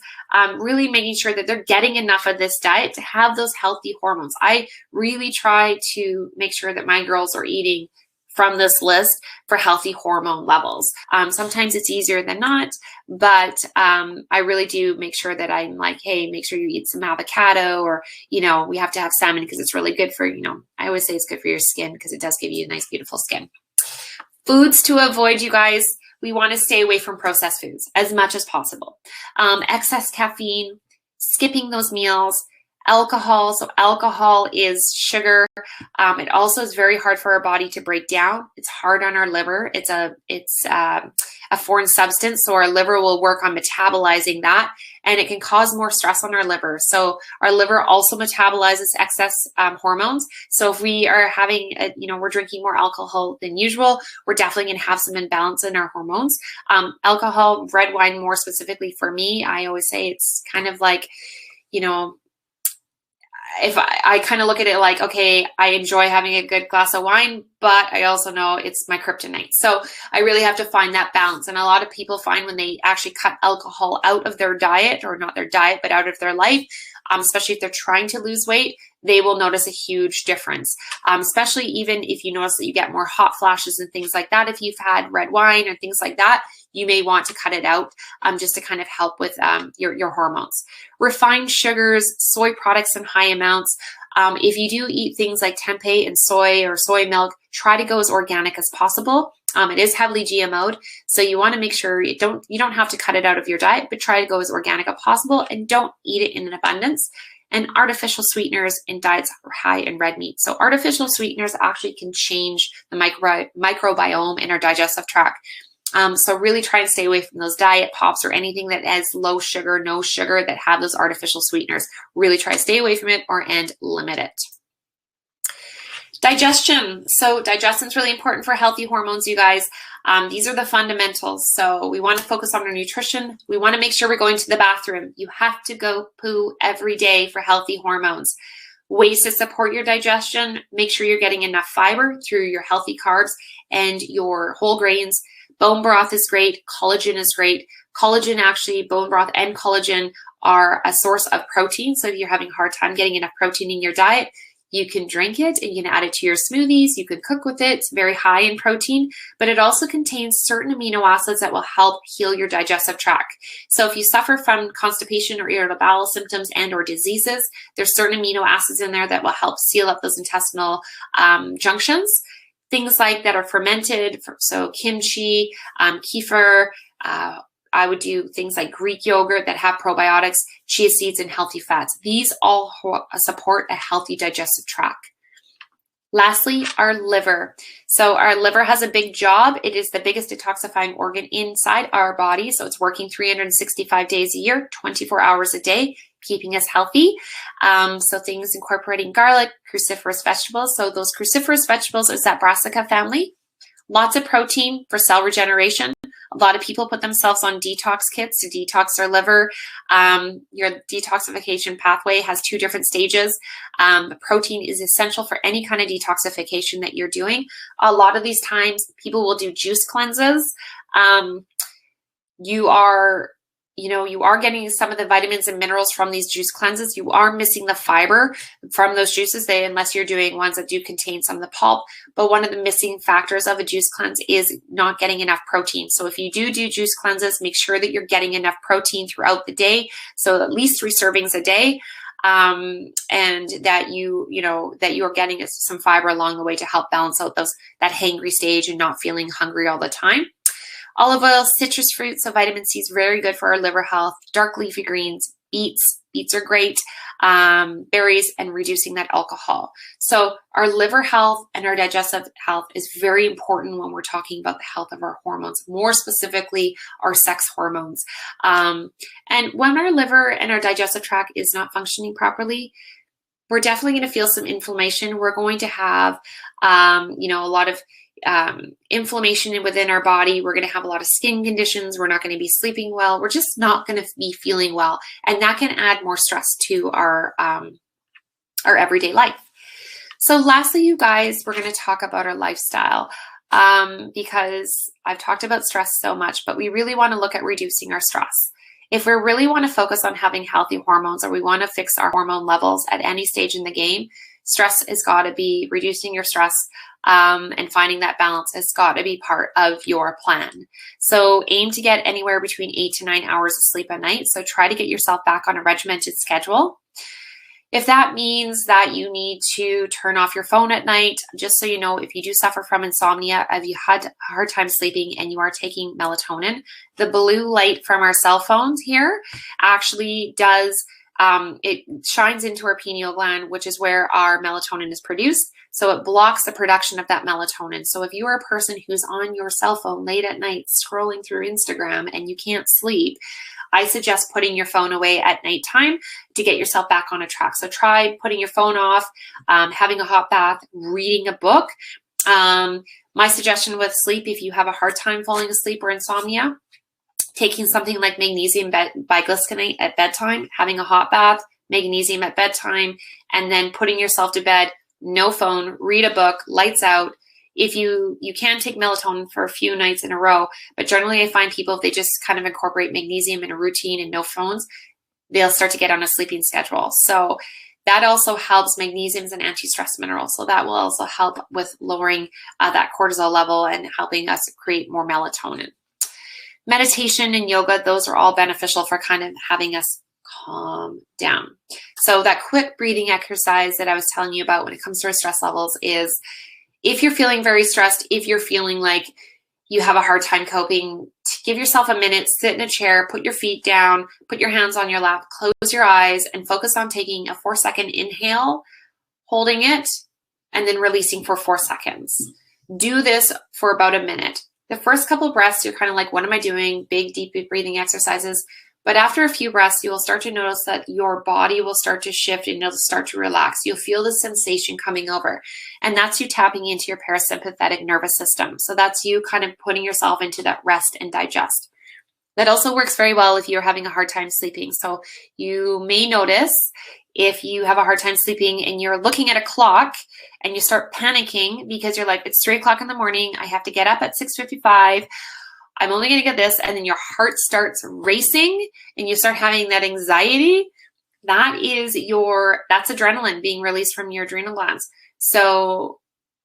really making sure that they're getting enough of this diet to have those healthy hormones. I really try to make sure that my girls are eating from this list for healthy hormone levels. Sometimes it's easier than not, but I really do make sure that I'm like, hey, make sure you eat some avocado, or, we have to have salmon because it's really good for, I always say it's good for your skin because it does give you a nice, beautiful skin. Foods to avoid, you guys. We want to stay away from processed foods as much as possible. Excess caffeine, skipping those meals, alcohol. So alcohol is sugar. It also is very hard for our body to break down. It's hard on our liver. It's a foreign substance. So our liver will work on metabolizing that, and it can cause more stress on our liver. So our liver also metabolizes excess hormones. So if we are having, we're drinking more alcohol than usual, we're definitely going to have some imbalance in our hormones. Alcohol, red wine more specifically for me, I always say it's kind of like, if I kind of look at it like, okay, I enjoy having a good glass of wine, but I also know it's my kryptonite. So I really have to find that balance. And a lot of people find when they actually cut alcohol out of their diet, or not their diet, but out of their life, especially if they're trying to lose weight, they will notice a huge difference. Especially even if you notice that you get more hot flashes and things like that. If you've had red wine or things like that, you may want to cut it out just to kind of help with your hormones. Refined sugars, soy products in high amounts. If you do eat things like tempeh and soy or soy milk, try to go as organic as possible. It is heavily GMO'd, so you want to make sure you don't have to cut it out of your diet, but try to go as organic as possible and don't eat it in an abundance. And artificial sweeteners in diets are high in red meat. So artificial sweeteners actually can change the microbiome in our digestive tract. So really try and stay away from those diet pops or anything that has low sugar, no sugar, that have those artificial sweeteners. Really try to stay away from it and limit it. Digestion. So digestion is really important for healthy hormones, you guys. These are the fundamentals. So we want to focus on our nutrition. We want to make sure we're going to the bathroom. You have to go poo every day for healthy hormones. Ways to support your digestion: make sure you're getting enough fiber through your healthy carbs and your whole grains. Bone broth is great. Collagen is great. Collagen, actually, bone broth and collagen are a source of protein. So if you're having a hard time getting enough protein in your diet, you can drink it and you can add it to your smoothies. You can cook with it. It's very high in protein, but it also contains certain amino acids that will help heal your digestive tract. So if you suffer from constipation or irritable bowel symptoms and or diseases, there's certain amino acids in there that will help seal up those intestinal junctions. Things like that are fermented, so kimchi, kefir. I would do things like Greek yogurt that have probiotics, chia seeds, and healthy fats. These all support a healthy digestive tract. Lastly, our liver. So our liver has a big job. It is the biggest detoxifying organ inside our body. So it's working 365 days a year, 24 hours a day, keeping us healthy. So things incorporating garlic, cruciferous vegetables. So those cruciferous vegetables is that brassica family. Lots of protein for cell regeneration. A lot of people put themselves on detox kits to detox their liver. Your detoxification pathway has 2 different stages. Protein is essential for any kind of detoxification that you're doing. A lot of these times, people will do juice cleanses. You are you are getting some of the vitamins and minerals from these juice cleanses. You are missing the fiber from those juices, unless you're doing ones that do contain some of the pulp. But one of the missing factors of a juice cleanse is not getting enough protein. So if you do juice cleanses, make sure that you're getting enough protein throughout the day. So at least 3 servings a day. And that you're getting some fiber along the way to help balance out that hangry stage and not feeling hungry all the time. Olive oil, citrus fruits, so vitamin C is very good for our liver health. Dark leafy greens, beets are great. Berries, and reducing that alcohol. So our liver health and our digestive health is very important when we're talking about the health of our hormones, more specifically our sex hormones. And when our liver and our digestive tract is not functioning properly, we're definitely going to feel some inflammation. We're going to have, a lot of inflammation within our body. We're going to have a lot of skin conditions. We're not going to be sleeping well. We're just not going to be feeling well. And that can add more stress to our everyday life. So lastly, you guys, we're going to talk about our lifestyle because I've talked about stress so much, but we really want to look at reducing our stress. If we really want to focus on having healthy hormones, or we want to fix our hormone levels at any stage in the game, stress has got to be reducing your stress. And finding that balance has got to be part of your plan. So aim to get anywhere between 8 to 9 hours of sleep a night. So try to get yourself back on a regimented schedule. If that means that you need to turn off your phone at night, just so you know, if you do suffer from insomnia, if you had a hard time sleeping and you are taking melatonin, the blue light from our cell phones here actually does, it shines into our pineal gland, which is where our melatonin is produced. So it blocks the production of that melatonin. So if you are a person who's on your cell phone late at night scrolling through Instagram and you can't sleep, I suggest putting your phone away at nighttime to get yourself back on a track. So try putting your phone off, having a hot bath, reading a book. My suggestion with sleep, if you have a hard time falling asleep or insomnia, taking something like magnesium biglycinate at bedtime, having a hot bath, magnesium at bedtime, and then putting yourself to bed, no phone, read a book, lights out. If you can take melatonin for a few nights in a row, but generally I find people, if they just kind of incorporate magnesium in a routine and no phones, they'll start to get on a sleeping schedule. So that also helps. Magnesium is an anti-stress mineral. So that will also help with lowering that cortisol level and helping us create more melatonin. Meditation and yoga, those are all beneficial for kind of having us calm down. So that quick breathing exercise that I was telling you about when it comes to our stress levels is, if you're feeling very stressed, if you're feeling like you have a hard time coping, give yourself a minute, sit in a chair, put your feet down, put your hands on your lap, close your eyes, and focus on taking a 4-second inhale, holding it, and then releasing for 4 seconds. Do this for about a minute. The first couple breaths, you're kind of like, what am I doing? Big, deep breathing exercises. But after a few breaths, you will start to notice that your body will start to shift and it'll start to relax. You'll feel the sensation coming over. And that's you tapping into your parasympathetic nervous system. So that's you kind of putting yourself into that rest and digest. That also works very well if you're having a hard time sleeping. So you may notice if you have a hard time sleeping and you're looking at a clock and you start panicking because you're like, it's 3 o'clock in the morning. I have to get up at 6:55. I'm only going to get this. And then your heart starts racing and you start having that anxiety. That's adrenaline being released from your adrenal glands. So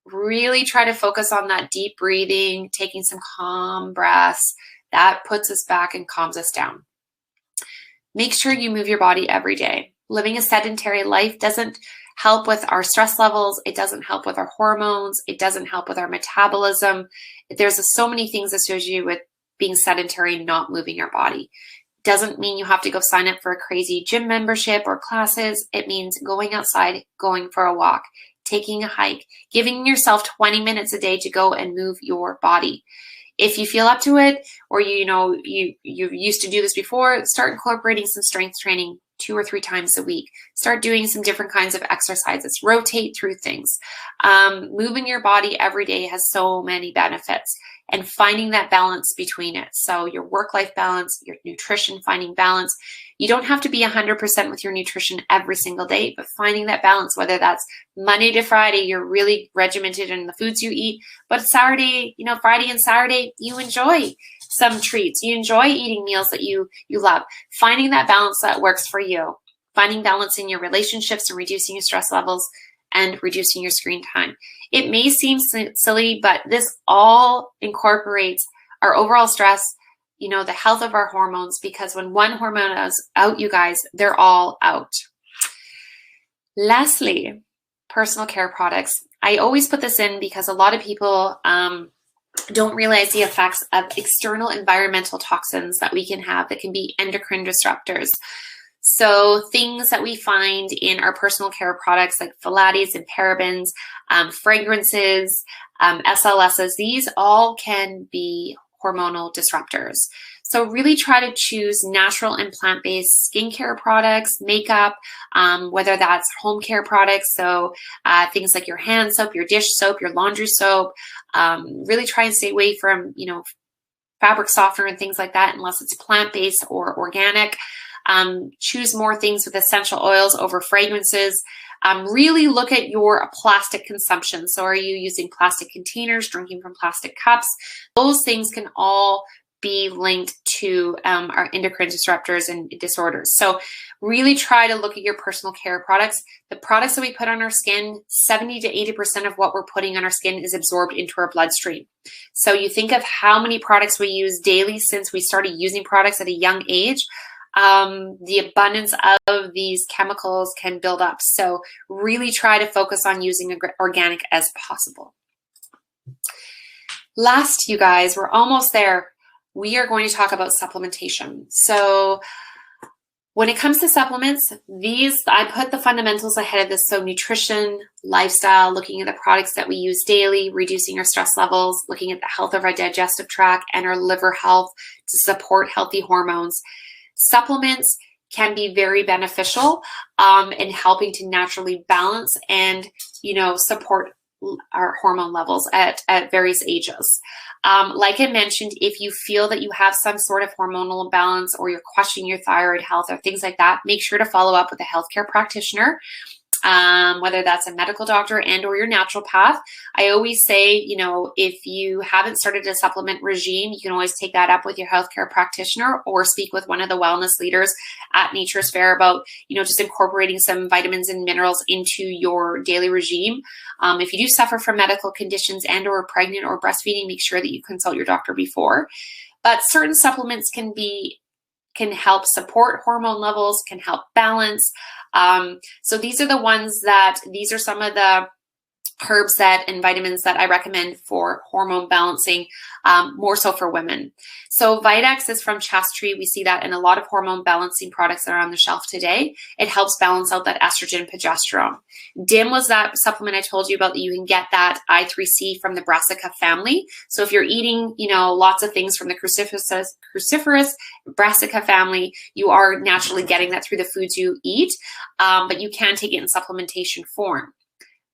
really try to focus on that deep breathing, taking some calm breaths. That puts us back and calms us down. Make sure you move your body every day. Living a sedentary life doesn't help with our stress levels. It doesn't help with our hormones. It doesn't help with our metabolism. There's so many things associated with being sedentary and not moving your body. Doesn't mean you have to go sign up for a crazy gym membership or classes. It means going outside, going for a walk, taking a hike, giving yourself 20 minutes a day to go and move your body. If you feel up to it, or you used to do this before, start incorporating some strength training 2 or 3 times a week. Start doing some different kinds of exercises. Rotate through things. Moving your body every day has so many benefits, and finding that balance between it. So your work-life balance, your nutrition, finding balance. You don't have to be 100% with your nutrition every single day, but finding that balance, whether that's Monday to Friday, you're really regimented in the foods you eat, but Friday and Saturday, you enjoy some treats. You enjoy eating meals that you love. Finding that balance that works for you. Finding balance in your relationships and reducing your stress levels and reducing your screen time. It may seem silly, but this all incorporates our overall stress, you know, the health of our hormones, because when one hormone is out, you guys, they're all out. Lastly, personal care products. I always put this in because a lot of people don't realize the effects of external environmental toxins that we can have that can be endocrine disruptors. So things that we find in our personal care products like phthalates and parabens, fragrances, SLSs, these all can be hormonal disruptors. So really try to choose natural and plant-based skincare products, makeup, whether that's home care products. So things like your hand soap, your dish soap, your laundry soap. Really try and stay away from, you know, fabric softener and things like that, unless it's plant-based or organic. Choose more things with essential oils over fragrances. Really look at your plastic consumption. So are you using plastic containers, drinking from plastic cups? Those things can all be linked to our endocrine disruptors and disorders. So really try to look at your personal care products. The products that we put on our skin, 70 to 80% of what we're putting on our skin is absorbed into our bloodstream. So you think of how many products we use daily since we started using products at a young age. The abundance of these chemicals can build up. So really try to focus on using organic as possible. Last, you guys, we're almost there. We are going to talk about supplementation. So when it comes to supplements, I put the fundamentals ahead of this. So nutrition, lifestyle, looking at the products that we use daily, reducing our stress levels, looking at the health of our digestive tract and our liver health to support healthy hormones. Supplements can be very beneficial in helping to naturally balance and, you know, support our hormone levels at various ages. Like I mentioned, if you feel that you have some sort of hormonal imbalance or you're questioning your thyroid health or things like that, make sure to follow up with a healthcare practitioner. Whether that's a medical doctor and or your naturopath. I always say, you know, if you haven't started a supplement regime, you can always take that up with your healthcare practitioner or speak with one of the wellness leaders at Nature's Fair about, you know, just incorporating some vitamins and minerals into your daily regime. If you do suffer from medical conditions and or pregnant or breastfeeding, make sure that you consult your doctor before. But certain supplements can help support hormone levels, can help balance. So these are these are some of the herbs and vitamins that I recommend for hormone balancing, more so for women. So Vitex is from chest tree. We see that in a lot of hormone balancing products that are on the shelf today. It helps balance out that estrogen, progesterone. DIM was that supplement I told you about that you can get that I3C from the brassica family. So if you're eating, you know, lots of things from the cruciferous brassica family, you are naturally getting that through the foods you eat, but you can take it in supplementation form.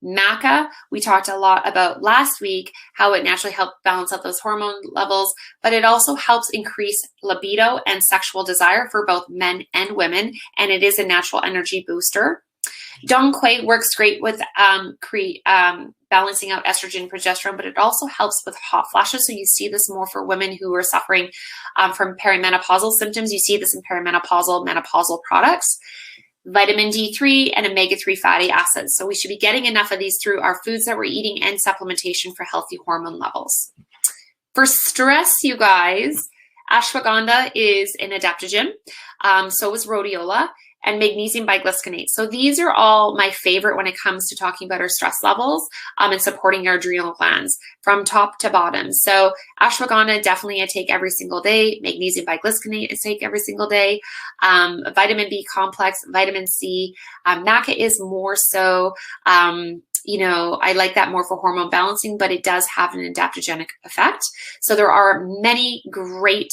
Maca, we talked a lot about last week, how it naturally helps balance out those hormone levels, but it also helps increase libido and sexual desire for both men and women, and it is a natural energy booster. Dong Quai works great with balancing out estrogen and progesterone, but it also helps with hot flashes. So you see this more for women who are suffering from perimenopausal symptoms. You see this in menopausal products. Vitamin D3 and omega-3 fatty acids. So we should be getting enough of these through our foods that we're eating and supplementation for healthy hormone levels. For stress, you guys, ashwagandha is an adaptogen. So is rhodiola and magnesium biglycinate. So these are all my favorite when it comes to talking about our stress levels and supporting our adrenal glands from top to bottom. So ashwagandha, definitely I take every single day. Magnesium biglycinate I take every single day. Vitamin B complex, vitamin C. Maca is more so, you know, I like that more for hormone balancing, but it does have an adaptogenic effect. So there are many great,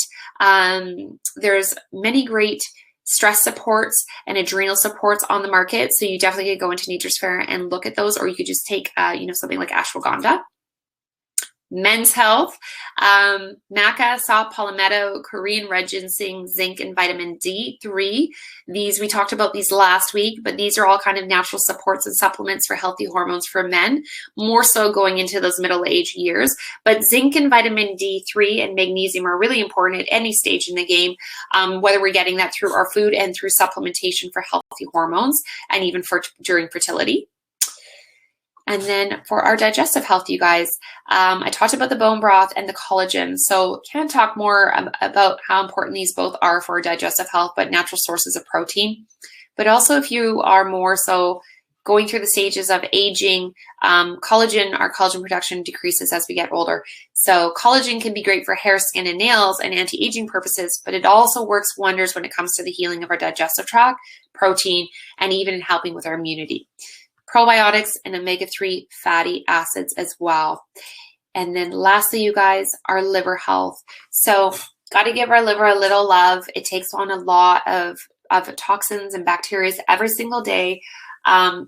stress supports and adrenal supports on the market. So you definitely could go into Nature's Fair and look at those, or you could just take, you know, something like ashwagandha. Men's health, maca, saw palmetto, Korean red ginseng, zinc, and vitamin D3. These, we talked about these last week, but these are all kind of natural supports and supplements for healthy hormones for men, more so going into those middle-aged years. But zinc and vitamin D3 and magnesium are really important at any stage in the game, whether we're getting that through our food and through supplementation for healthy hormones, and even for during fertility. And then for our digestive health, you guys, I talked about the bone broth and the collagen. So can't talk more about how important these both are for digestive health, but natural sources of protein. But also if you are more so going through the stages of aging, our collagen production decreases as we get older. So collagen can be great for hair, skin, and nails and anti-aging purposes, but it also works wonders when it comes to the healing of our digestive tract, protein, and even helping with our immunity. Probiotics and omega-3 fatty acids as well. And then lastly, you guys, our liver health. So got to give our liver a little love. It takes on a lot of toxins and bacteria every single day.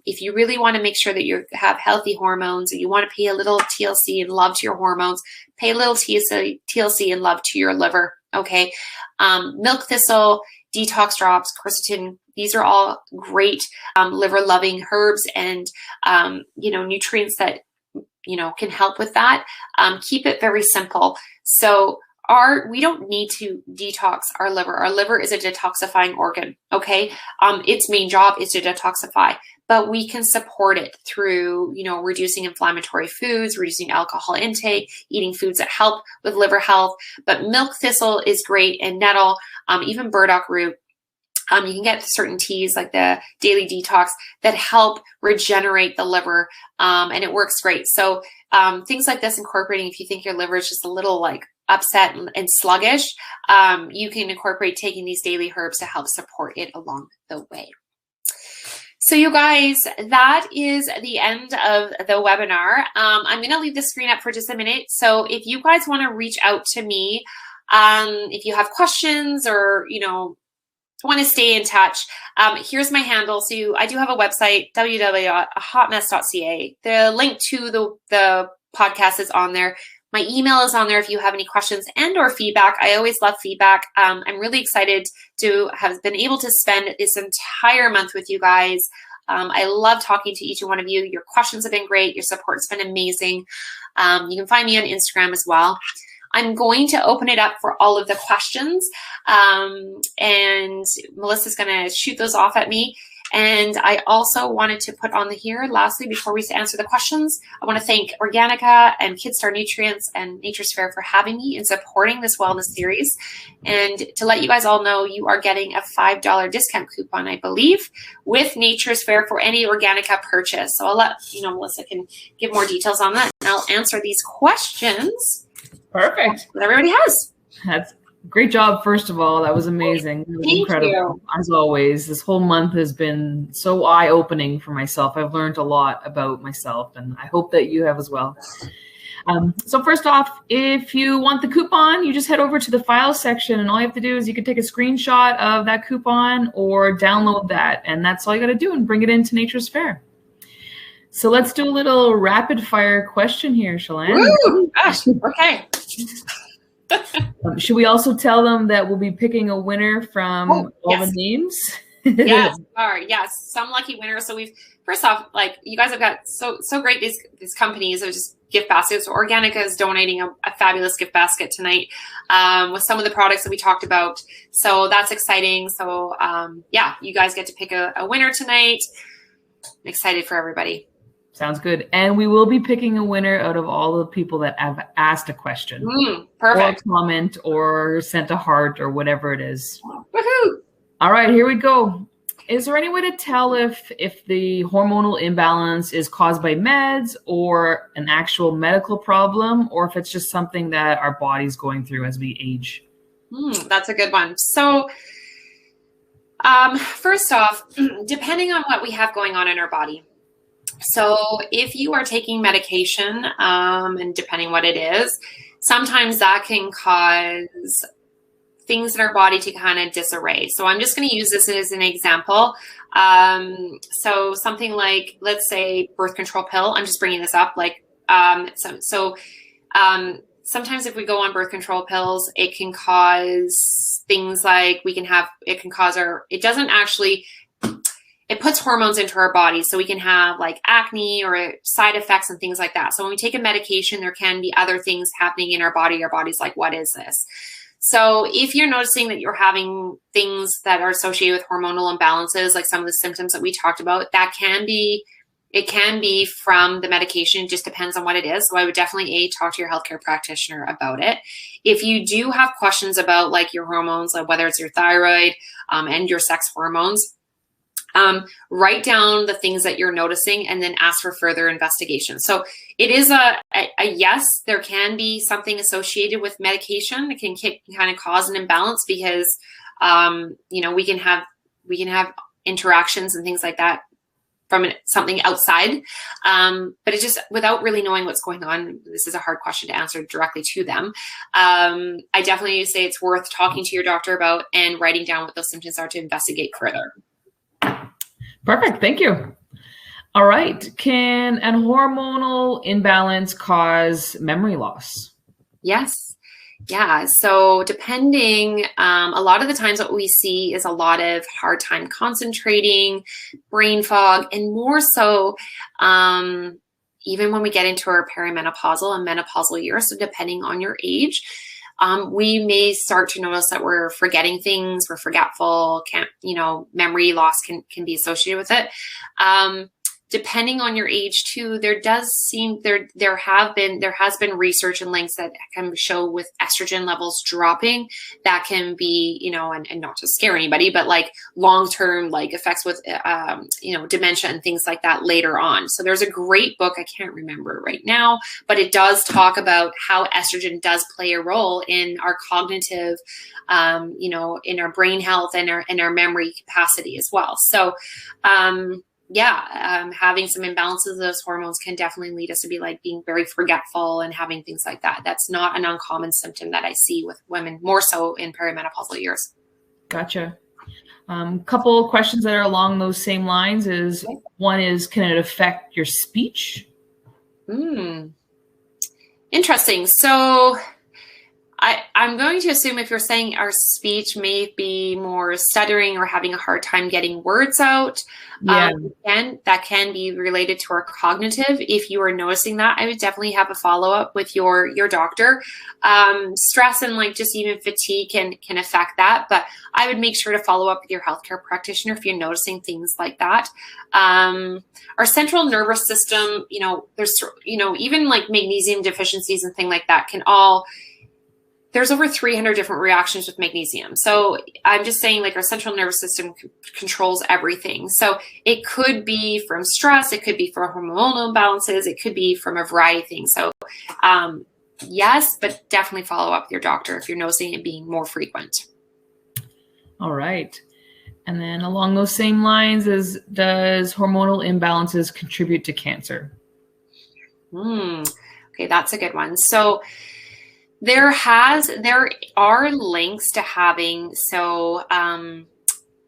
If you really want to make sure that you have healthy hormones and you want to pay a little TLC and love to your hormones, pay a little TLC and love to your liver, okay? Milk thistle, detox drops, quercetin, these are all great liver-loving herbs and, nutrients that, can help with that. Keep it very simple. So we don't need to detox our liver. Our liver is a detoxifying organ, okay? Its main job is to detoxify, but we can support it through, reducing inflammatory foods, reducing alcohol intake, eating foods that help with liver health. But milk thistle is great, and nettle, even burdock root. You can get certain teas like the Daily Detox that help regenerate the liver, and it works great. So things like this, incorporating, if you think your liver is just a little like upset and sluggish, you can incorporate taking these daily herbs to help support it along the way. So you guys, that is the end of the webinar. I'm going to leave the screen up for just a minute. So if you guys want to reach out to me, if you have questions or, want to stay in touch, here's my handle. So I do have a website, www.hotmess.ca. The link to the podcast is on there. My email is on there if you have any questions and or feedback. I always love feedback. I'm really excited to have been able to spend this entire month with you guys. I love talking to each and one of you. Your questions have been great. Your support's been amazing. You can find me on Instagram as well. I'm going to open it up for all of the questions, and Melissa's going to shoot those off at me. And I also wanted to put on here, lastly, before we answer the questions, I want to thank Organica and Kidstar Nutrients and Nature's Fair for having me and supporting this wellness series. And to let you guys all know, you are getting a $5 discount coupon, I believe, with Nature's Fair for any Organica purchase. So I'll let Melissa can give more details on that, and I'll answer these questions. Perfect. That everybody has. That's great job. First of all, that was amazing. It was incredible. You. As always, this whole month has been so eye-opening for myself. I've learned a lot about myself, and I hope that you have as well. So first off, if you want the coupon, you just head over to the files section, and all you have to do is you can take a screenshot of that coupon or download that, and that's all you got to do, and bring it into Nature's Fair. So let's do a little rapid fire question here, Chelan. Woo! Gosh, okay. Should we also tell them that we'll be picking a winner from all the names? Yes, yes, some lucky winners. So first off, you guys have got so great these companies are just gift baskets. So Organica is donating a fabulous gift basket tonight with some of the products that we talked about. So that's exciting. So you guys get to pick a winner tonight. I'm excited for everybody. Sounds good. And we will be picking a winner out of all the people that have asked a question. Perfect. Or comment or sent a heart or whatever it is. Woohoo! All right, here we go. Is there any way to tell if the hormonal imbalance is caused by meds or an actual medical problem, or if it's just something that our body's going through as we age? That's a good one. So first off, depending on what we have going on in our body. So if you are taking medication, and depending what it is, sometimes that can cause things in our body to kind of disarray. So I'm just going to use this as an example. So something like, let's say, birth control pill. I'm just bringing this up. Sometimes if we go on birth control pills, it can cause things like it puts hormones into our body. So we can have like acne or side effects and things like that. So when we take a medication, there can be other things happening in our body. Our body's like, what is this? So if you're noticing that you're having things that are associated with hormonal imbalances, like some of the symptoms that we talked about, it can be from the medication. It just depends on what it is. So I would definitely talk to your healthcare practitioner about it. If you do have questions about like your hormones, like whether it's your thyroid and your sex hormones, write down the things that you're noticing and then ask for further investigation. So it is a yes, there can be something associated with medication that can kind of cause an imbalance because, we can have interactions and things like that from something outside. But it just, without really knowing what's going on, this is a hard question to answer directly to them. I definitely say it's worth talking to your doctor about and writing down what those symptoms are to investigate further. Perfect. Thank you. All right. Can an hormonal imbalance cause memory loss? Yes. Yeah. So depending, a lot of the times what we see is a lot of hard time concentrating, brain fog, and more so, even when we get into our perimenopausal and menopausal years, so depending on your age, we may start to notice that we're forgetting things, we're forgetful, memory loss can be associated with it. Depending on your age too, there has been research and links that can show with estrogen levels dropping, that can be, and not to scare anybody, but like long-term like effects with, dementia and things like that later on. So there's a great book, I can't remember right now, but it does talk about how estrogen does play a role in our cognitive, in our brain health and our memory capacity as well. So, having some imbalances of those hormones can definitely lead us to be like being very forgetful and having things like that. That's not an uncommon symptom that I see with women, more so in perimenopausal years. Gotcha. Couple of questions that are along those same lines is, one is, can it affect your speech? Interesting. So I'm going to assume if you're saying our speech may be more stuttering or having a hard time getting words out, that can be related to our cognitive. If you are noticing that, I would definitely have a follow-up with your doctor. Stress and like just even fatigue can affect that, but I would make sure to follow up with your healthcare practitioner if you're noticing things like that. Our central nervous system, there's, even like magnesium deficiencies and things like that there's over 300 different reactions with magnesium. So I'm just saying like our central nervous system controls everything. So it could be from stress, it could be from hormonal imbalances, it could be from a variety of things. So yes, but definitely follow up with your doctor if you're noticing it being more frequent. All right. And then along those same lines does hormonal imbalances contribute to cancer? Okay, that's a good one. So there are links to having, I'm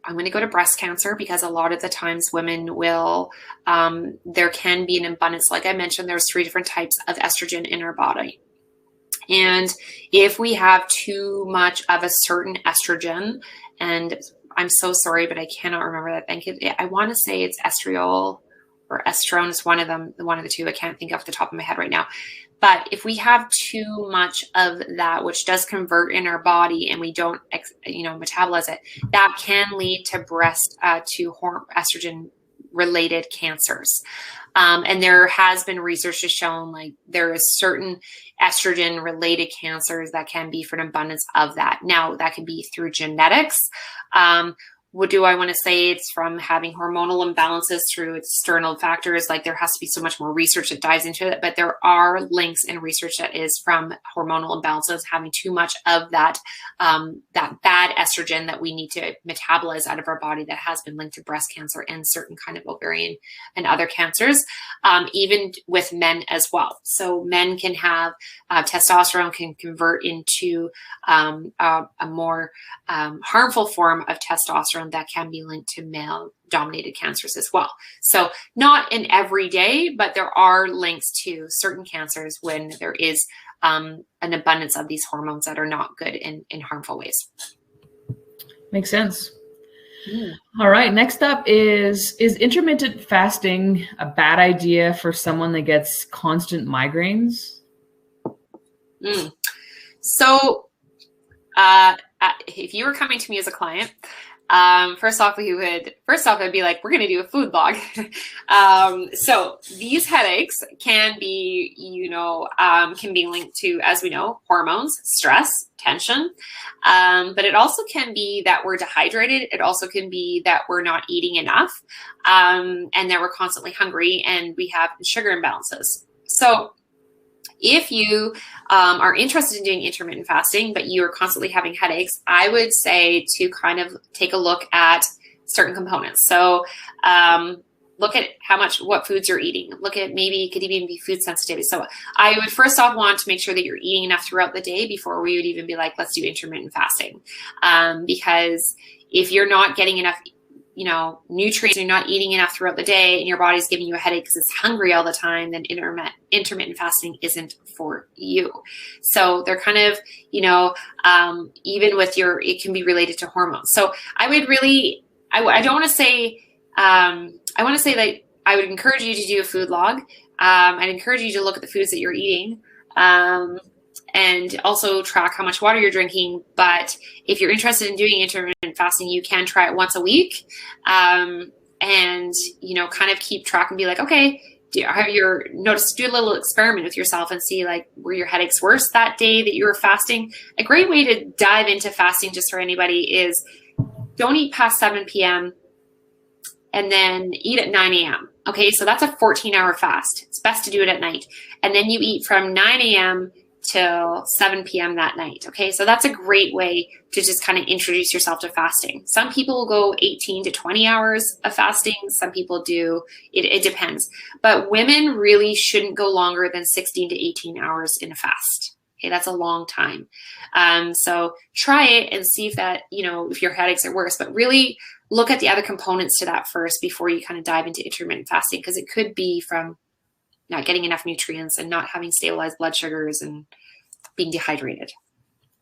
going to go to breast cancer because a lot of the times women will, there can be an abundance. Like I mentioned, there's 3 different types of estrogen in our body. And if we have too much of a certain estrogen, and I'm so sorry, but I cannot remember that. I want to say it's estriol or estrone. It's one of the two. I can't think off the top of my head right now. But if we have too much of that, which does convert in our body and we don't, metabolize it, that can lead to estrogen related cancers. And there has been research that's shown like there is certain estrogen related cancers that can be for an abundance of that. Now that can be through genetics. What do I want to say? It's from having hormonal imbalances through external factors. Like there has to be so much more research that dives into it, but there are links in research that is from hormonal imbalances, having too much of that bad estrogen that we need to metabolize out of our body that has been linked to breast cancer and certain kind of ovarian and other cancers, even with men as well. So men can have testosterone can convert into a more harmful form of testosterone testosterone that can be linked to male-dominated cancers as well. So not in every day, but there are links to certain cancers when there is an abundance of these hormones that are not good in harmful ways. Makes sense. All right. Next up is intermittent fasting a bad idea for someone that gets constant migraines? So if you were coming to me as a client, first off, I'd be like, we're going to do a food log. So these headaches can be, can be linked to, as we know, hormones, stress, tension. But it also can be that we're dehydrated. It also can be that we're not eating enough, and that we're constantly hungry and we have sugar imbalances. So if you are interested in doing intermittent fasting, but you are constantly having headaches, I would say to kind of take a look at certain components. So look at what foods you're eating. Look at maybe it could even be food sensitivity. So I would first off want to make sure that you're eating enough throughout the day before we would even be like, let's do intermittent fasting. Because if you're not getting enough nutrients, you're not eating enough throughout the day and your body's giving you a headache because it's hungry all the time, then intermittent fasting isn't for you. So they're kind of, even with it can be related to hormones. So I would really, I don't want to say, I want to say that I would encourage you to do a food log. I'd encourage you to look at the foods that you're eating. And also track how much water you're drinking. But if you're interested in doing intermittent fasting, you can try it once a week, and kind of keep track and be like, okay, do a little experiment with yourself and see like were your headaches worse that day that you were fasting. A great way to dive into fasting, just for anybody, is don't eat past 7 p.m. and then eat at 9 a.m. Okay, so that's a 14-hour fast. It's best to do it at night, and then you eat from 9 a.m. till 7 p.m. that night. Okay, so that's a great way to just kind of introduce yourself to fasting. Some people will go 18 to 20 hours of fasting. Some people do, it depends. But women really shouldn't go longer than 16 to 18 hours in a fast. Okay, that's a long time. So try it and see if that, if your headaches are worse, but really look at the other components to that first before you kind of dive into intermittent fasting, because it could be from not getting enough nutrients and not having stabilized blood sugars and being dehydrated,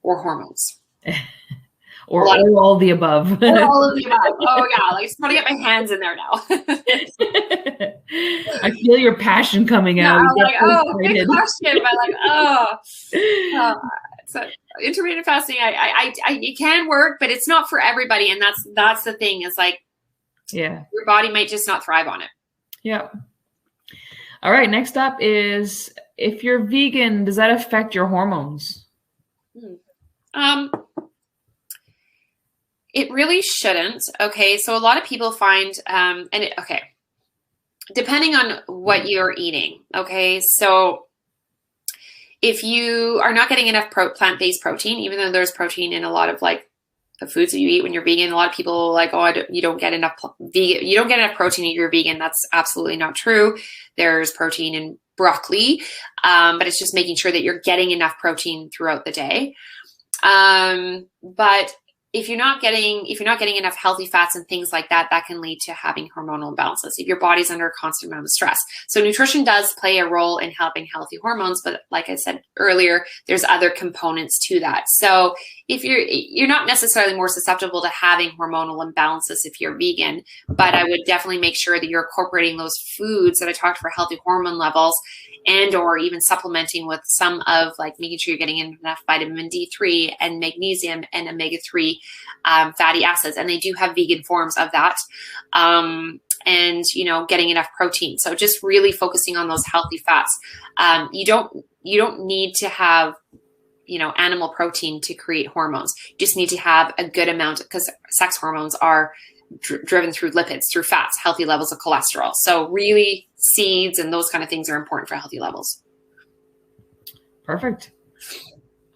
or hormones. or all the above. Or all of the above. Oh yeah, I just want to get my hands in there now. I feel your passion coming out. I'm like, big question, but so intermittent fasting, it can work, but it's not for everybody, and that's the thing. Is like, your body might just not thrive on it. Yeah. All right, next up is, if you're vegan, does that affect your hormones? It really shouldn't. Okay, so a lot of people find, depending on what you're eating. Okay, so if you are not getting enough plant-based protein, even though there's protein in a lot of like the foods that you eat when you're vegan, a lot of people are like, you don't get enough protein if you're vegan. That's absolutely not true. There's protein in broccoli, but it's just making sure that you're getting enough protein throughout the day. But if you're not getting enough healthy fats and things like that, that can lead to having hormonal imbalances if your body's under a constant amount of stress. So nutrition does play a role in helping healthy hormones, but like I said earlier, there's other components to that. So if you're not necessarily more susceptible to having hormonal imbalances if you're vegan, but I would definitely make sure that you're incorporating those foods that I talked for healthy hormone levels, and or even supplementing with some of like making sure you're getting enough vitamin D3 and magnesium and omega-3 fatty acids. And they do have vegan forms of that. And, getting enough protein. So just really focusing on those healthy fats. You don't need to have, animal protein to create hormones. You just need to have a good amount, because sex hormones are driven through lipids, through fats, healthy levels of cholesterol. So really seeds and those kind of things are important for healthy levels. Perfect.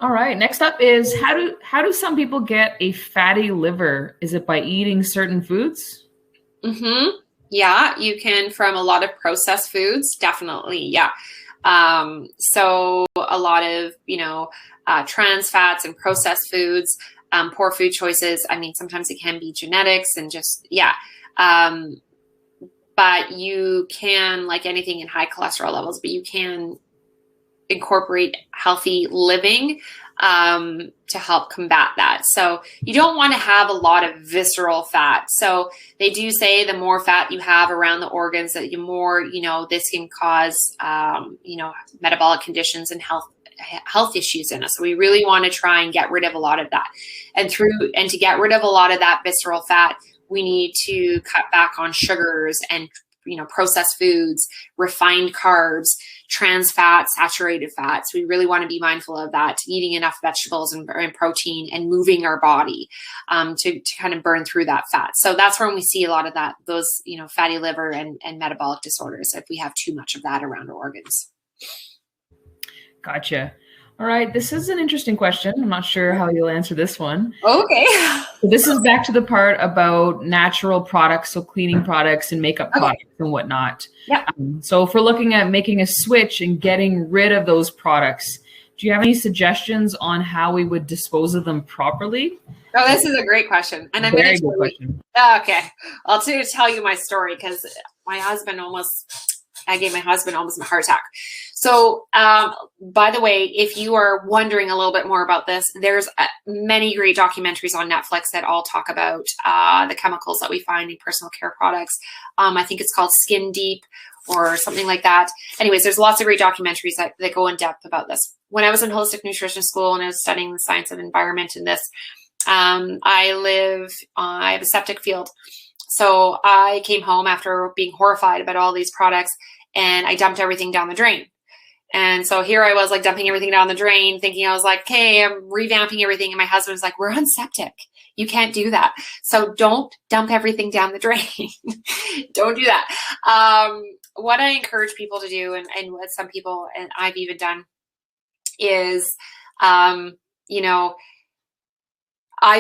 All right. Next up is, how do some people get a fatty liver? Is it by eating certain foods? Mm-hmm. Yeah, you can from a lot of processed foods. Definitely. Yeah. So a lot of, trans fats and processed foods, poor food choices. I mean, sometimes it can be genetics and just, but you can, like anything in high cholesterol levels, but you can incorporate healthy living to help combat that. So you don't want to have a lot of visceral fat. So they do say the more fat you have around the organs, that the more, this can cause, metabolic conditions and health issues in us. So we really want to try and get rid of a lot of that. And to get rid of a lot of that visceral fat, we need to cut back on sugars and processed foods, refined carbs, trans fats, saturated fats. We really want to be mindful of that, eating enough vegetables and protein and moving our body to kind of burn through that fat. So that's when we see a lot of those fatty liver and metabolic disorders if we have too much of that around our organs. Gotcha. All right. This is an interesting question. I'm not sure how you'll answer this one. Okay. So this is back to the part about natural products, so cleaning products and makeup products and whatnot. Yeah. So if we're looking at making a switch and getting rid of those products, do you have any suggestions on how we would dispose of them properly? Oh, this is a great question. And I'm Very good question. Okay. I'll tell you my story because I gave my husband almost a heart attack. So, by the way, if you are wondering a little bit more about this, there's many great documentaries on Netflix that all talk about the chemicals that we find in personal care products. I think it's called Skin Deep or something like that. Anyways, there's lots of great documentaries that go in depth about this. When I was in holistic nutrition school and I was studying the science of environment in this, I have a septic field. So I came home after being horrified about all these products and I dumped everything down the drain. And so here I was like dumping everything down the drain, thinking I was like, okay, I'm revamping everything. And my husband was like, we're on septic. You can't do that. So don't dump everything down the drain. Don't do that. What I encourage people to do, and what some people, and I've even done, is, I've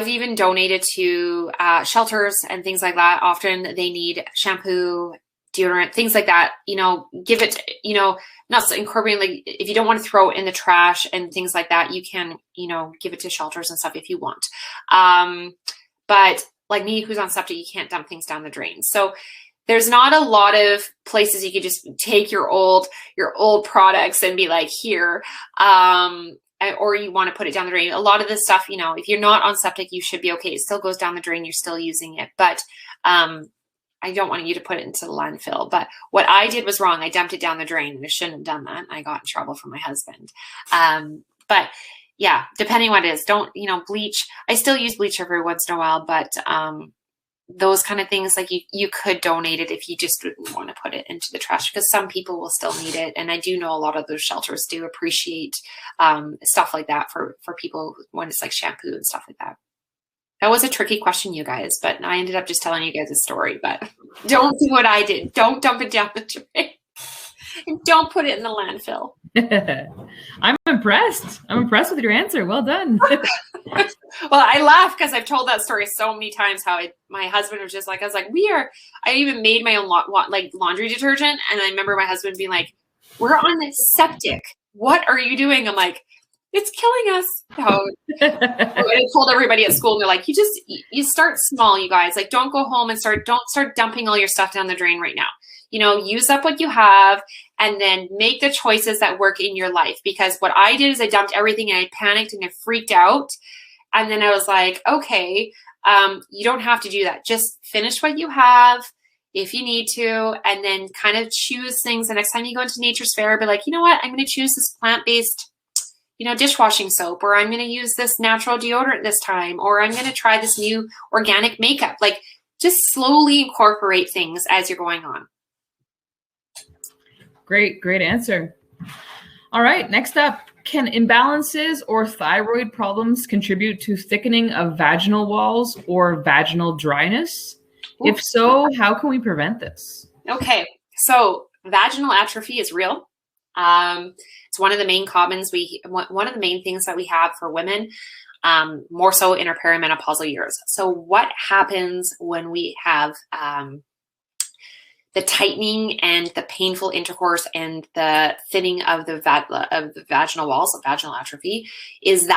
even donated to shelters and things like that. Often they need shampoo, deodorant, things like that, give it, not incorporating, like if you don't want to throw it in the trash and things like that, you can, give it to shelters and stuff if you want. But like me, who's on septic, you can't dump things down the drain. So there's not a lot of places you could just take your old products and be like, here, or you want to put it down the drain. A lot of this stuff, if you're not on septic, you should be okay. It still goes down the drain. You're still using it. But, I don't want you to put it into the landfill, but what I did was wrong. I dumped it down the drain and I shouldn't have done that. I got in trouble from my husband. But yeah, depending on what it is, don't, bleach. I still use bleach every once in a while, but those kind of things, like you could donate it if you just didn't want to put it into the trash, because some people will still need it. And I do know a lot of those shelters do appreciate stuff like that for people when it's like shampoo and stuff like that. That was a tricky question, you guys, but I ended up just telling you guys a story. But don't do what I did. Don't dump it down the drain. And don't put it in the landfill. I'm impressed. I'm impressed with your answer. Well done. Well, I laugh because I've told that story so many times. How my husband was just like, I was like, I even made my own laundry detergent. And I remember my husband being like, we're on the septic. What are you doing? I'm like, it's killing us. So I told everybody at school, and they're like, you start small, you guys. Like, don't go home and don't start dumping all your stuff down the drain right now. Use up what you have and then make the choices that work in your life. Because what I did is I dumped everything and I panicked and I freaked out. And then I was like, okay, you don't have to do that. Just finish what you have if you need to, and then kind of choose things. The next time you go into Nature's Fair, be like, you know what? I'm going to choose this plant-based dishwashing soap, or I'm going to use this natural deodorant this time, or I'm going to try this new organic makeup. Like, just slowly incorporate things as you're going on. Great answer. All right, next up, can imbalances or thyroid problems contribute to thickening of vaginal walls or vaginal dryness? Oops. If so, how can we prevent this? Okay, so vaginal atrophy is real. It's one of the main one of the main things that we have for women, more so in our perimenopausal years. So what happens when we have the tightening and the painful intercourse and the thinning of the vaginal walls, of vaginal atrophy, is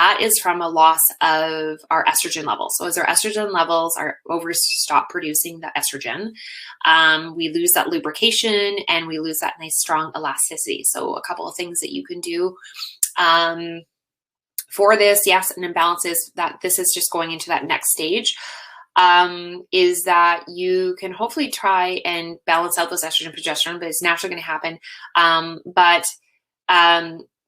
from a loss of our estrogen levels. So as our estrogen levels, our ovaries stop producing the estrogen, we lose that lubrication and we lose that nice strong elasticity. So a couple of things that you can do for this, yes, and imbalances, that this is just going into that next stage, is that you can hopefully try and balance out those estrogen and progesterone, but it's naturally going to happen. But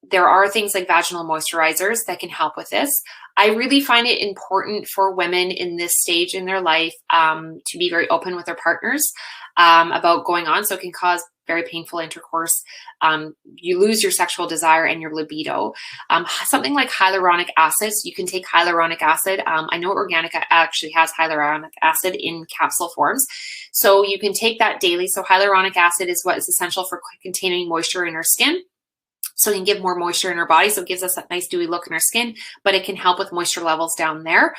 there are things like vaginal moisturizers that can help with this. I really find it important for women in this stage in their life to be very open with their partners about going on. So it can cause very painful intercourse. You lose your sexual desire and your libido. Something like hyaluronic acid, you can take hyaluronic acid. I know organic actually has hyaluronic acid in capsule forms. So you can take that daily. So hyaluronic acid is what is essential for containing moisture in our skin. So it can give more moisture in our body. So it gives us that nice dewy look in our skin, but it can help with moisture levels down there.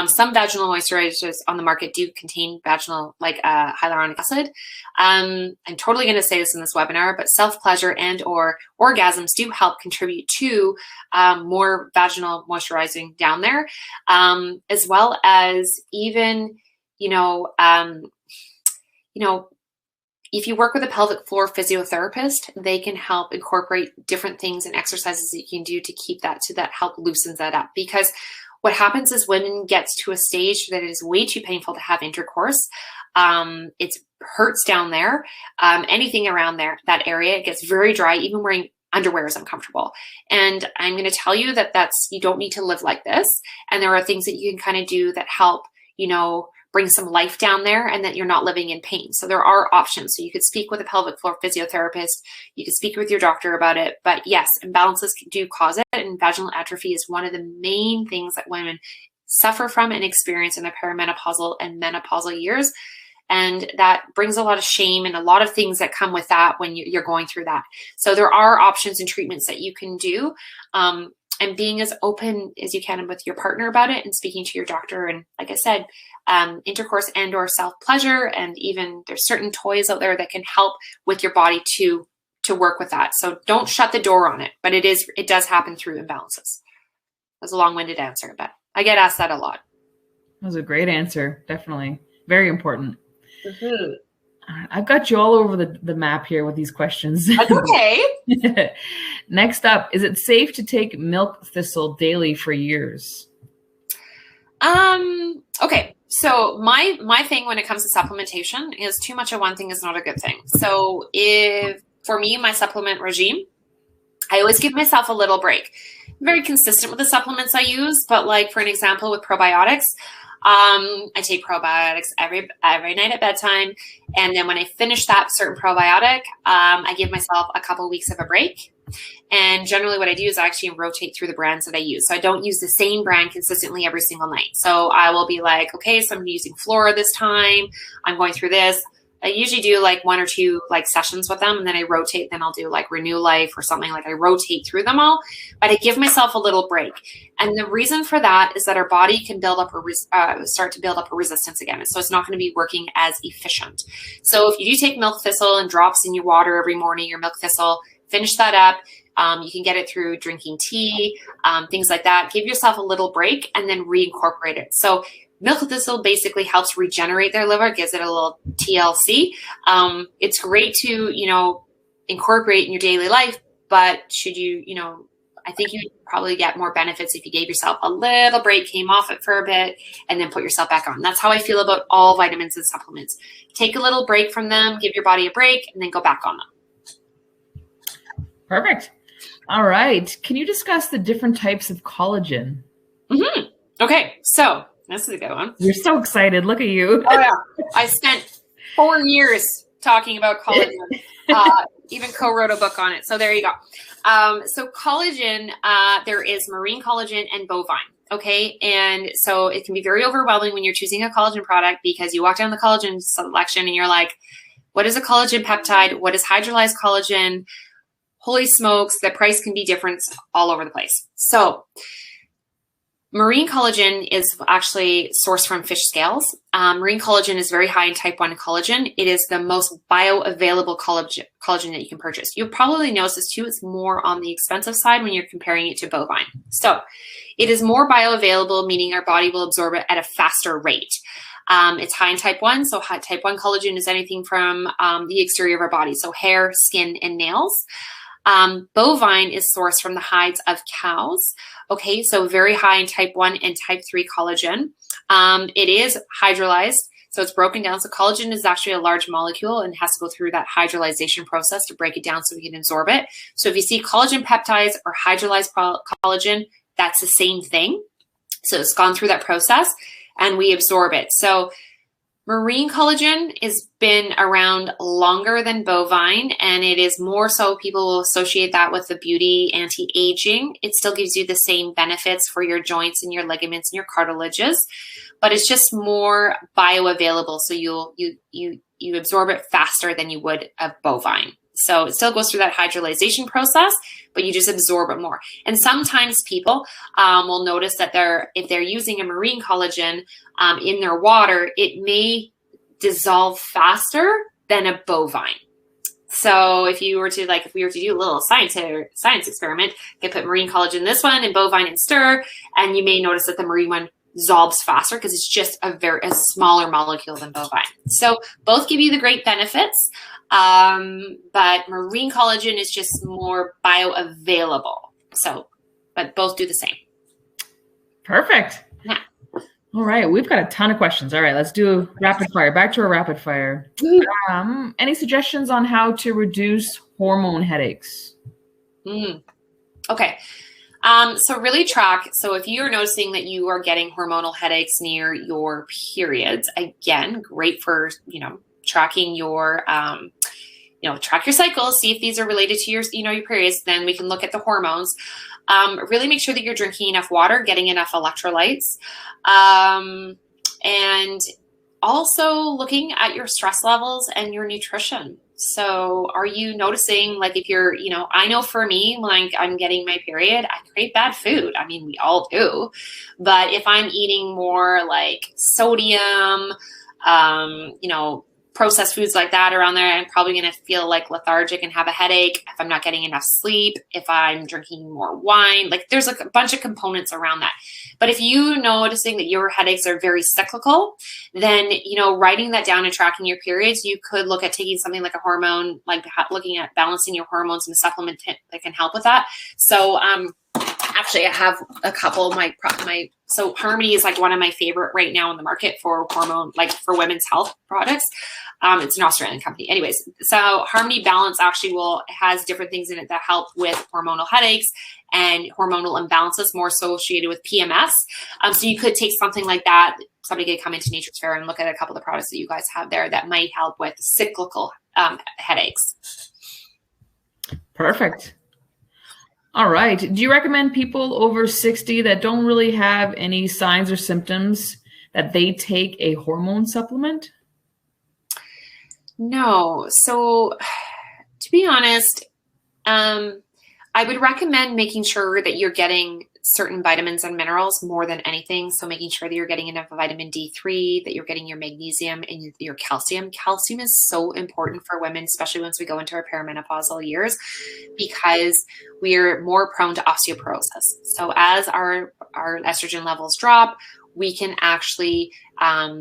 Some vaginal moisturizers on the market do contain vaginal, like hyaluronic acid. I'm totally going to say this in this webinar, but self-pleasure and or orgasms do help contribute to more vaginal moisturizing down there, as well as even, if you work with a pelvic floor physiotherapist, they can help incorporate different things and exercises that you can do to keep that, help loosens that up. Because what happens is women gets to a stage that it is way too painful to have intercourse. It hurts down there. Anything around there, that area, it gets very dry. Even wearing underwear is uncomfortable. And I'm going to tell you that you don't need to live like this. And there are things that you can kind of do that help, bring some life down there and that you're not living in pain. So there are options. So you could speak with a pelvic floor physiotherapist. You could speak with your doctor about it. But yes, imbalances do cause it. And vaginal atrophy is one of the main things that women suffer from and experience in their perimenopausal and menopausal years. And that brings a lot of shame and a lot of things that come with that when you're going through that. So there are options and treatments that you can do. And being as open as you can with your partner about it and speaking to your doctor. And like I said, intercourse and or self-pleasure, and even there's certain toys out there that can help with your body to work with that. So don't shut the door on it, but it does happen through imbalances. That's a long-winded answer, but I get asked that a lot. That was a great answer. Definitely. Very important. Mm-hmm. I've got you all over the map here with these questions. That's okay. Next up, is it safe to take milk thistle daily for years? Okay. So my thing when it comes to supplementation is too much of one thing is not a good thing. So for me, my supplement regime, I always give myself a little break. I'm very consistent with the supplements I use, but like for an example with probiotics, I take probiotics every night at bedtime. And then when I finish that certain probiotic, I give myself a couple of weeks of a break. And generally what I do is I actually rotate through the brands that I use. So I don't use the same brand consistently every single night. So I will be like, okay, so I'm using Flora this time. I'm going through this. I usually do like 1 or 2 like sessions with them, and then I rotate. Then I'll do like Renew Life or something. Like I rotate through them all, but I give myself a little break. And the reason for that is that our body can build up start to build up a resistance again. So it's not going to be working as efficient. So if you do take milk thistle and drops in your water every morning, your milk thistle, finish that up. You can get it through drinking tea, things like that. Give yourself a little break and then reincorporate it. So milk thistle basically helps regenerate their liver, gives it a little TLC. It's great to, incorporate in your daily life, but should you, I think you'd probably get more benefits if you gave yourself a little break, came off it for a bit, and then put yourself back on. That's how I feel about all vitamins and supplements. Take a little break from them, give your body a break, and then go back on them. Perfect. All right. Can you discuss the different types of collagen? Mm-hmm. Okay. So this is a good one. You're so excited. Look at you. Oh, yeah. I spent 4 years talking about collagen. Even co-wrote a book on it. So there you go. So collagen, there is marine collagen and bovine. Okay. And so it can be very overwhelming when you're choosing a collagen product because you walk down the collagen selection and you're like, what is a collagen peptide? What is hydrolyzed collagen? Holy smokes, the price can be different all over the place. So Marine collagen is actually sourced from fish scales. Marine collagen is very high in type 1 collagen. It is the most bioavailable collagen that you can purchase. You'll probably notice this too. It's more on the expensive side when you're comparing it to bovine. So it is more bioavailable, meaning our body will absorb it at a faster rate. It's high in type 1. So type 1 collagen is anything from the exterior of our body. So hair, skin, and nails. Bovine is sourced from the hides of cows. Okay, so very high in type 1 and type 3 collagen. It is hydrolyzed, so it's broken down. So collagen is actually a large molecule and has to go through that hydrolyzation process to break it down so we can absorb it. So if you see collagen peptides or hydrolyzed collagen, that's the same thing. So it's gone through that process and we absorb it. So marine collagen has been around longer than bovine, and it is more so people will associate that with the beauty, anti-aging. It still gives you the same benefits for your joints and your ligaments and your cartilages, but it's just more bioavailable. So you absorb it faster than you would a bovine. So it still goes through that hydrolyzation process, but you just absorb it more. And sometimes people will notice that if they're using a marine collagen in their water, it may dissolve faster than a bovine. So if we were to do a little science experiment, you could put marine collagen in this one and bovine in stir, and you may notice that the marine one dissolves faster because it's just a smaller molecule than bovine. So both give you the great benefits, but marine collagen is just more bioavailable. So, but both do the same. Perfect. Yeah. All right, we've got a ton of questions. All right, let's do rapid fire. Back to a rapid fire. Any suggestions on how to reduce hormone headaches? Okay. So really track. So if you're noticing that you are getting hormonal headaches near your periods, again, great for, tracking your, track your cycles, see if these are related to your, your periods. Then we can look at the hormones. Really make sure that you're drinking enough water, getting enough electrolytes, and also looking at your stress levels and your nutrition. So are you noticing, like, if you're, I know for me, when I'm getting my period, I crave bad food. I mean, we all do. But if I'm eating more like sodium, processed foods like that around there, I'm probably going to feel like lethargic and have a headache if I'm not getting enough sleep, if I'm drinking more wine. Like, there's like a bunch of components around that. But if you're noticing that your headaches are very cyclical, then, writing that down and tracking your periods, you could look at taking something like a hormone, like looking at balancing your hormones and a supplement that can help with that. So, actually, I have a couple of so Harmony is like one of my favorite right now in the market for hormone, like for women's health products. It's an Australian company. Anyways, so Harmony Balance actually has different things in it that help with hormonal headaches and hormonal imbalances more associated with PMS. So you could take something like that. Somebody could come into Nature's Fair and look at a couple of the products that you guys have there that might help with cyclical headaches. Perfect. All right. Do you recommend people over 60 that don't really have any signs or symptoms that they take a hormone supplement? No. So to be honest, I would recommend making sure that you're getting certain vitamins and minerals more than anything. So making sure that you're getting enough vitamin D3, that you're getting your magnesium and your calcium. Calcium is so important for women, especially once we go into our perimenopausal years, because we're more prone to osteoporosis. So as our estrogen levels drop, we can actually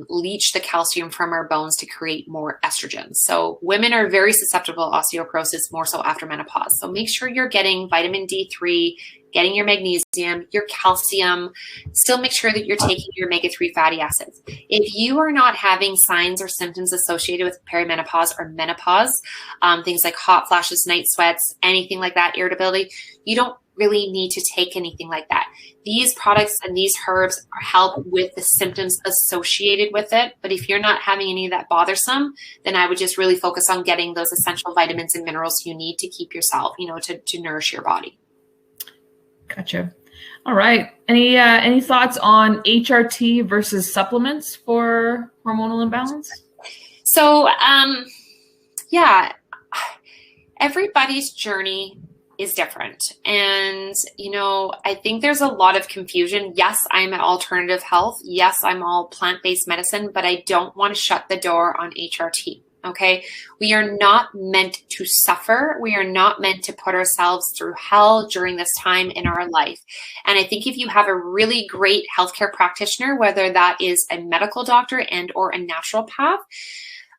leach the calcium from our bones to create more estrogen. So women are very susceptible to osteoporosis, more so after menopause. So make sure you're getting vitamin D3, getting your magnesium, your calcium. Still make sure that you're taking your omega-3 fatty acids. If you are not having signs or symptoms associated with perimenopause or menopause, things like hot flashes, night sweats, anything like that, irritability, you don't really need to take anything like that. These products and these herbs help with the symptoms associated with it. But if you're not having any of that bothersome, then I would just really focus on getting those essential vitamins and minerals you need to keep yourself, to nourish your body. Gotcha. All right. Any thoughts on HRT versus supplements for hormonal imbalance? So, yeah, everybody's journey is different. And, you know, I think there's a lot of confusion. Yes, I'm at alternative health. Yes, I'm all plant-based medicine, but I don't want to shut the door on HRT. Okay. We are not meant to suffer. We are not meant to put ourselves through hell during this time in our life. And I think if you have a really great healthcare practitioner, whether that is a medical doctor and or a naturopath,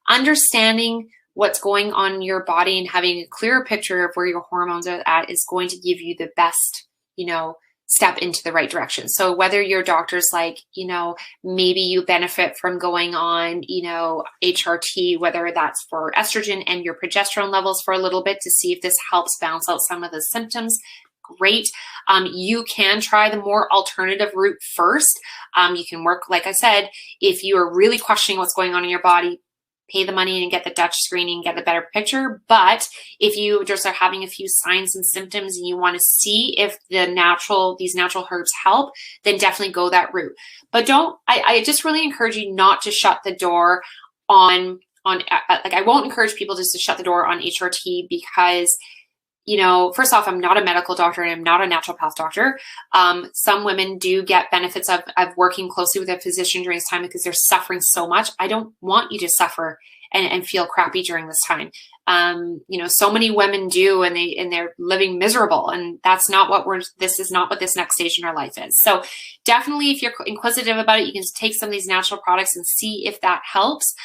understanding what's going on in your body and having a clearer picture of where your hormones are at is going to give you the best, you know, step into the right direction. So whether your doctor's like, you know, maybe you benefit from going on, you know, HRT, whether that's for estrogen and your progesterone levels for a little bit to see if this helps balance out some of the symptoms, great. You can try the more alternative route first. You can work, like I said, if you are really questioning what's going on in your body, pay the money and get the Dutch screening, get the better picture. But if you just are having a few signs and symptoms and you want to see if these natural herbs help, then definitely go that route. But I just really encourage you not to shut the door on like, I won't encourage people just to shut the door on HRT because, you know, first off, I'm not a medical doctor and I'm not a naturopath doctor. Some women do get benefits of working closely with a physician during this time because they're suffering so much. I don't want you to suffer and feel crappy during this time. You know, so many women do, and they're living miserable, and that's not what this is not what this next stage in our life is. So definitely, if you're inquisitive about it, you can take some of these natural products and see if that helps.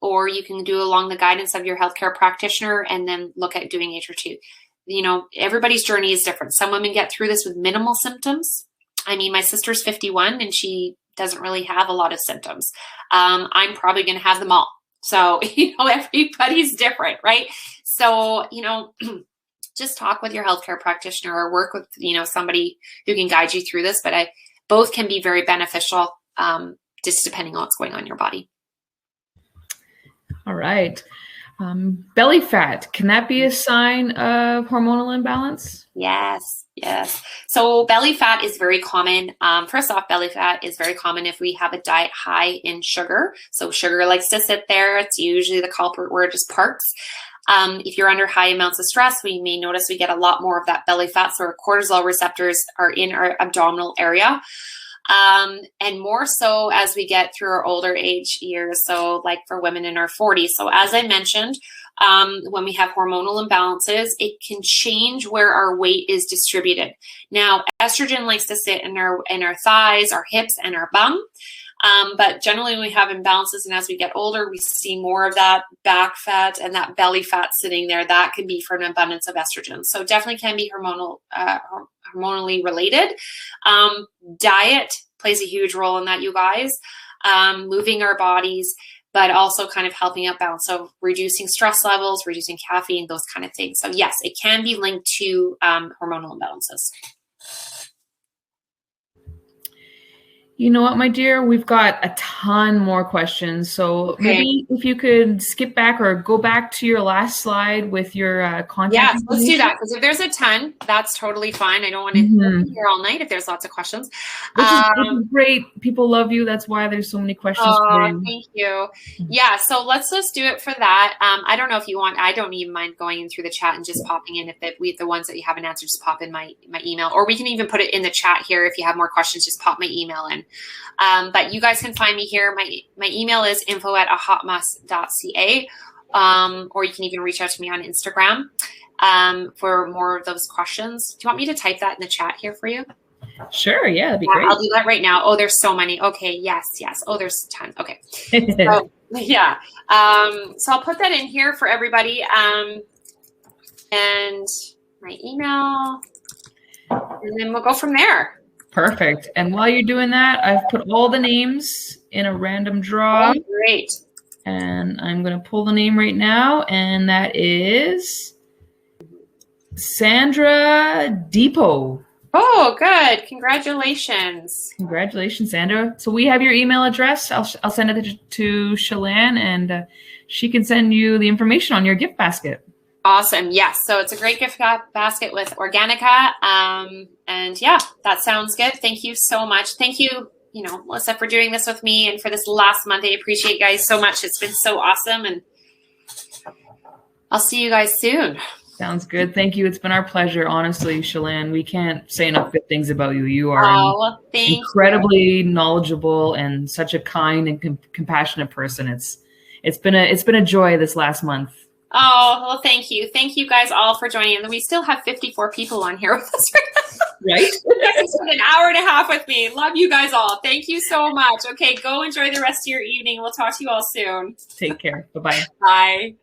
Or you can do along the guidance of your healthcare practitioner and then look at doing HRT. You know, everybody's journey is different. Some women get through this with minimal symptoms. I mean, my sister's 51 and she doesn't really have a lot of symptoms. I'm probably going to have them all. So, you know, everybody's different, right? So, you know, just talk with your healthcare practitioner or work with, you know, somebody who can guide you through this. But both can be very beneficial, just depending on what's going on in your body. All right. Belly fat, can that be a sign of hormonal imbalance? Yes. Yes. So belly fat is very common. First off, belly fat is very common if we have a diet high in sugar. So sugar likes to sit there. It's usually the culprit where it just parks. If you're under high amounts of stress, we may notice we get a lot more of that belly fat. So our cortisol receptors are in our abdominal area. And more so as we get through our older age years. So like for women in our 40s. So as I mentioned, when we have hormonal imbalances, it can change where our weight is distributed. Now, estrogen likes to sit in our thighs, our hips, and our bum. But generally when we have imbalances and as we get older, we see more of that back fat and that belly fat sitting there. That could be for an abundance of estrogen. So definitely can be hormonally related. Diet plays a huge role in that, you guys. Moving our bodies, but also kind of helping out balance. So reducing stress levels, reducing caffeine, those kind of things. So yes, it can be linked to hormonal imbalances. You know what, my dear? We've got a ton more questions. So maybe if you could skip back or go back to your last slide with your contact. Yeah, let's do that. Because if there's a ton, that's totally fine. I don't want to be here all night if there's lots of questions. Which is great. People love you. That's why there's so many questions for you. Thank you. Yeah, so let's just do it for that. I don't know if you want, I don't even mind going in through the chat and just popping in. If the ones that you haven't answered, just pop in my email. Or we can even put it in the chat here. If you have more questions, just pop my email in. But you guys can find me here. My email is info@ahotmess.ca, or you can even reach out to me on Instagram for more of those questions. Do you want me to type that in the chat here for you? Sure. Yeah, that'd be great. I'll do that right now. Oh, there's so many. Okay. Yes. Oh, there's a ton. Okay. So, yeah. So I'll put that in here for everybody. And my email, and then we'll go from there. Perfect. And while you're doing that, I've put all the names in a random draw. Oh, great. And I'm going to pull the name right now. And that is Sandra Depot. Oh, good. Congratulations. Congratulations, Sandra. So we have your email address. I'll send it to Chelan, and she can send you the information on your gift basket. Awesome. Yes. So it's a great gift basket with Organica. And yeah, that sounds good. Thank you so much. Thank you, Melissa, for doing this with me and for this last month. I appreciate you guys so much. It's been so awesome. And I'll see you guys soon. Sounds good. Thank you. It's been our pleasure. Honestly, Chelan, we can't say enough good things about you. You are an incredibly knowledgeable and such a kind and compassionate person. It's been a joy this last month. Oh, well, thank you. Thank you guys all for joining. And we still have 54 people on here with us right now. Right? It's been an hour and a half with me. Love you guys all. Thank you so much. Okay, go enjoy the rest of your evening. We'll talk to you all soon. Take care. Bye-bye. Bye.